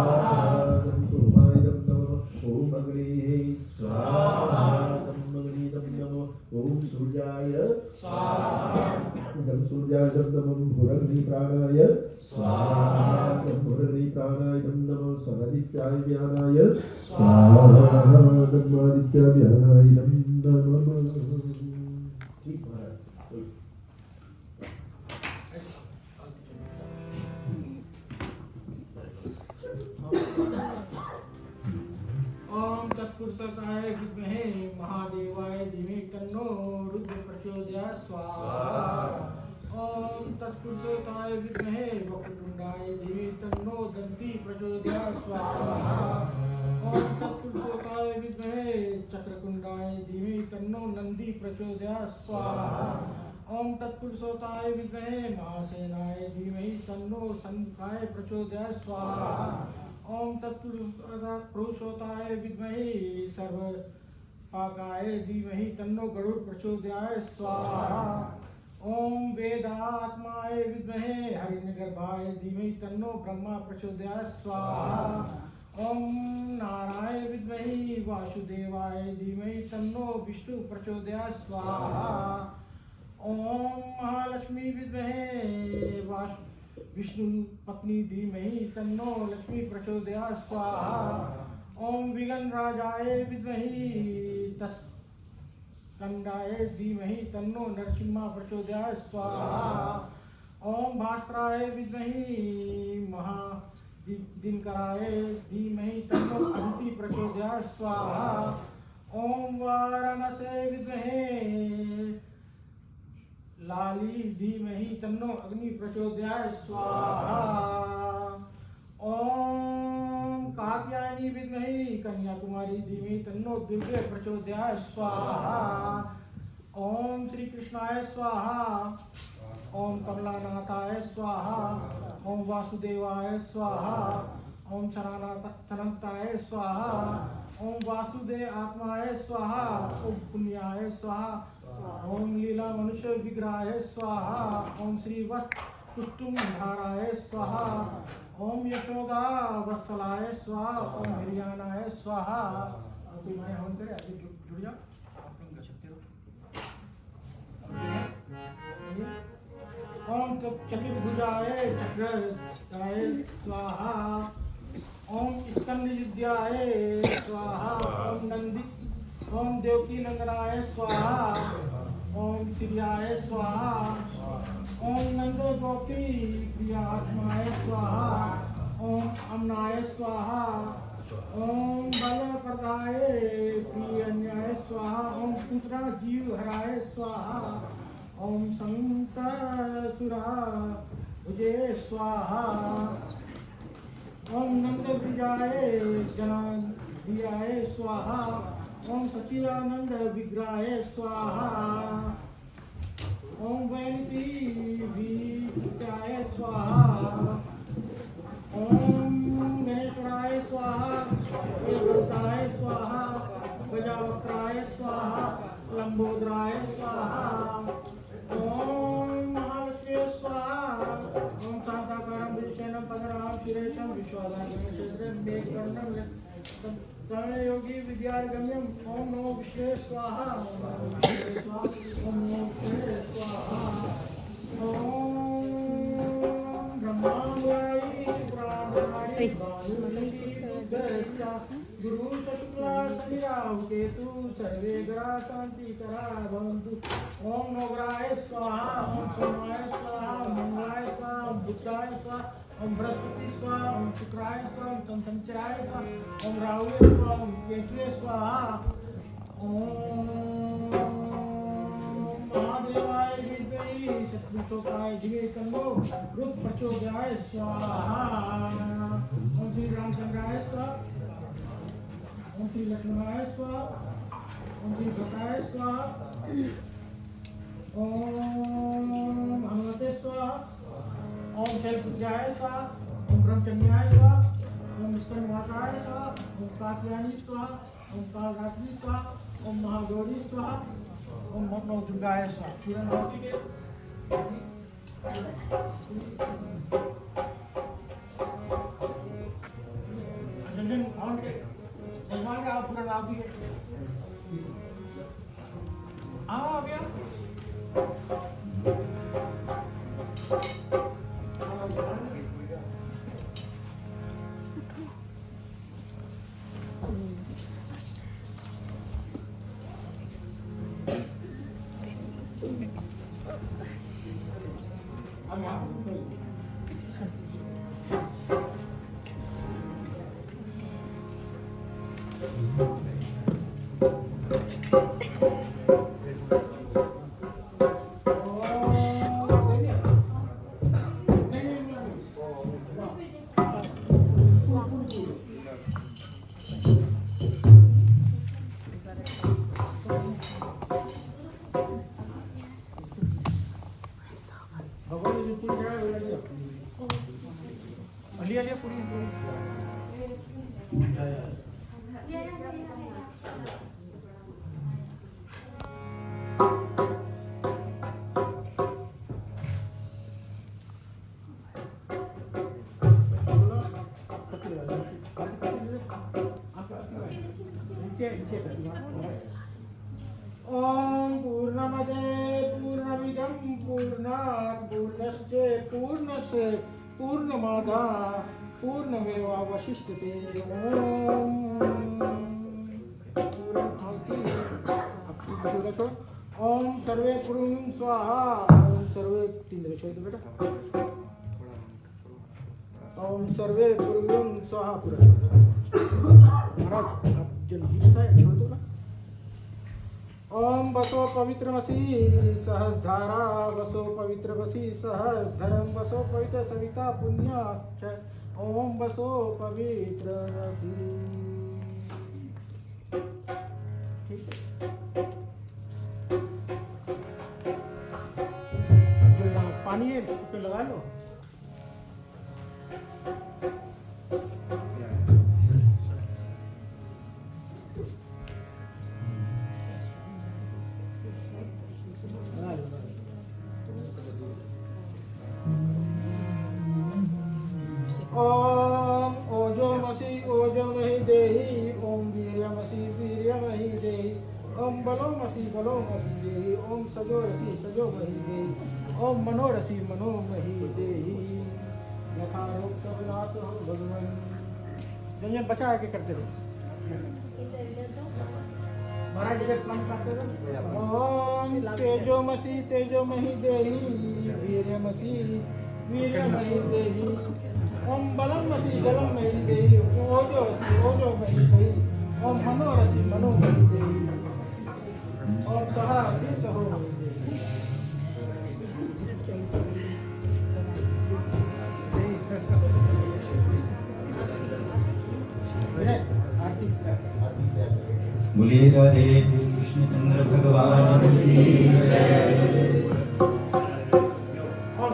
सोमाय नमः ओम अग्निः स्वाहा। अग्निं नमः ओम सूर्याय स्वाहा। सूर्याय नमः भूरग्नि प्राणाय स्वाहा। भूरग्नि प्राणाय नमः स्वरादित्याय व्यानाय स्वाहा। ब्रह्मादित्य व्यानाय नमः। ठीक महाराज। ओम तत्पुरुषाय विद्महे महादेवाय धीमहि तन्नो रुद्र प्रचोदयात् स्वाहा। ओम तत्पुरुषाय विद्महे वक्रतुंडाय धीमहि तन्नो दन्ती प्रचोदयात् स्वाहा। ओम तत्पुरुषाय विद्महे चक्रकुंडाय धीमहि तन्नो नंदी प्रचोदयात् स्वाहा। ओम तत्पुरुषाय विद्महे महासेनाय धीमहि तन्नो संकाय प्रचोदयात् स्वाहा। ओम तत्पुरुषोताय विद्महे सर्वपाकाय धीमहि तन्नो गरुड़ प्रचोदयात् स्वाहा। ओम वेदात्माय विद्महे हिरण्यगर्भाय धीमहि तन्नो ब्रह्मा प्रचोदयात् स्वाहा। ओम नारायण विद्महे वासुदेवाय धीमहि तन्नो विष्णु प्रचोदयात् स्वाहा। ओम महालक्ष्मी विद्महे विष्णु पत्नी धीमहि तन्नो लक्ष्मी प्रचोदयात् स्वाहा। ओम विघ्न राजाय विद्महि तस्कंदाय धीमहि तन्नो नरसिंह प्रचोदयात् स्वाहा। ओम भास्कराय विद्महि महादिनकराय धीमहि तन्नो अदिति प्रचोदयात् स्वाहा। ओम वाराणसे विद्महे लाली धीमहि तन्नो अग्नि प्रचोदयात् स्वाहा। ओम कात्यायनी विद्महि कन्याकुमारी धीमहि तन्नो दुर्गे प्रचोदयात् स्वाहा। ओम श्री कृष्णाय स्वाहा। ओम कमलानाथाय स्वाहा। ओम वासुदेवाय स्वाहा। ओम शरणागताय स्वाहा। ओम वासुदेव आत्माय स्वाहा। ओम पुण्याय स्वाहा। ओम लीला मनुष्य विग्रहाय स्वाहा। ओम श्री वत्सुष्टुम धाराय स्वाहा। ओम यशोदा वत्सलाय स्वाहा। ओम हरियाणाय स्वाहा। कोई माया हवन करे आगे जुड़ जाओ, आप लोग कर सकते हो। ओम चतुर्भुजाय चक्रधाय स्वाहा। ओम स्कंद युद्धाय स्वाहा। ओम नंदी ओम देवकी नंदनाय स्वाहा। ओम श्रियाय स्वाहा। ओम नंद गोपी प्रियात्माय स्वाहा। ओम अमनाय स्वाहा। ओम बलप्रदाय प्रियन्याय स्वाहा। ओम पुत्रा जीव हराय स्वाहा। ओम संतसुरा भुजे स्वाहा। ओम नंद विजय जनाधियाय स्वाहा। ओम सचिदानंद विग्रहाय स्वाहा। ओम वैनती विद्याय स्वाहा। ओम गणेश्वराय स्वाहा। वेदवताय स्वाहा। गजावक्त्राय स्वाहा। लंबोदराय स्वाहा। ओम महाविष्णु स्वाहा। ओम शांताकारं विशेषं पदराम शिरेशं विश्वाधारं मेघवर्णं कर्णयोगी विद्यागम्यम। ओम नमो विष्णु स्वाहा। ओम नमो विष्णु स्वाहा। ओम ब्रह्मांडाय प्राणाय गुरु शुक्ला शनि राहु केतु सर्वे ग्रहा शांति करा भवन्तु। ओम नवग्रहाय स्वाहा। ओम सोमाय स्वाहा। ओम मंगलाय स्वाहा। ओम बुधाय स्वाहा। ओम बृहस्पति स्वाहा। ओम शुक्राय स्वाहा। ओम शनिचराय स्वाहा। ओम राहुवे स्वाहा। ओम केतुवे स्वाहा। ओम महादेवाय विद्महि चतुर्मुखाय धीमहि तन्नो रुद्र प्रचोदयात् स्वाहा। ओम श्री रामचंद्राय स्वाहा। ओम श्री लक्ष्मणाय स्वाहा। ओम श्री भक्ताय स्वाहा। ओम हनुमते स्वाहा। ओम शैलपुत्राय स्वाहा। ओम ब्रह्मचर्याय स्वाहा। ओम विष्णुवासाय स्वाहा। ओम कात्यायनी स्वाहा। ओम कालरात्रि स्वाहा। ओम महागौरी स्वाहा। ओम नमो दुर्गाय स्वाहा। पूरा नाम लीजिए। अंजन ऑन के भगवान का पूरा नाम लीजिए। आओ आ गया। लिया पूरी ओम पूर्णमदे पूर्णमिदं पूर्णात् पूर्णमुदच्यते पूर्णस्य पूर्णस्य पूर्णमादाय पूर्णमेवावशिष्यते। ओम सर्वे कुरुं स्वाहा। ओम सर्वे 3 दिन छोड़ दो बेटा। ओम सर्वे कुरुं स्वाहा। पूरा महाराज आप जल्दी बताए, छोड़ दो ना। ओम बसो पवित्रमसि सहस्रधारा बसो पवित्रमसि सहस्रधरम बसो पवित्र सविता पुण्याक्ष। ओम बसो पवित्रमसि। पानी है पे लगा लो। ओम ओजोमसि ओजोमहि देहि। ओम वीर्यमसि वीर्यमहि देहि। ओम बलोमसि बलोमसि देहि। ओम सजोरसि सजोमहि देहि। ओम मनोरसि मनोमहि देहि। यथारोक्त विनाश हो भगवान। जंजन बचा के करते रहो। महाराज के प्लान पास करो। ओम तेजोमसि तेजोमहि देहि। वीर्यमसि वीर्यमहि देहि। ओम बलमसि बलमहि देहि। ओजोमसि ओजोमहि देहि। ओम मनोरसि मनोमहि देहि। ओम सहसि सहोमहि देहि। बोलिए राधे कृष्ण चंद्र भगवान की जय।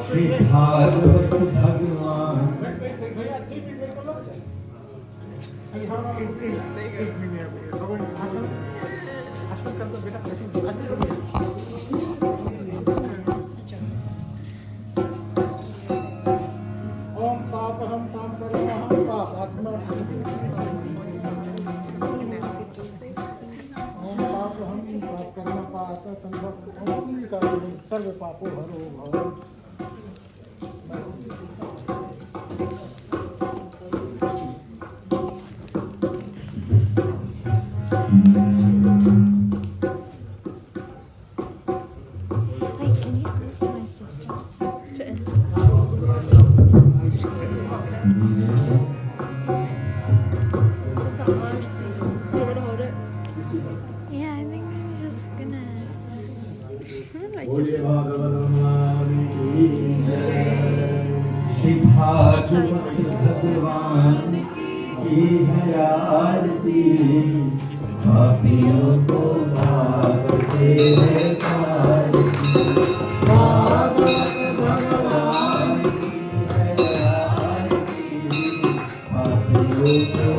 श्री भागवत भगवान। ओम पाप हम पाप करो हम पाप आत्मा। ओम पाप हम पाप कर्म पाप संभव। ओम सर्व पापो हरो भव। Hey, can you ask my sister to enter? Is that large thing? You want to hold it? Yeah, I think I'm just gonna. I बोलिए just. भागवत भगवान की जय। श्री भागवत भगवान की है आरती। पापियों को भाग से है तारती। भागवत भगवान की है आरती। पापियों को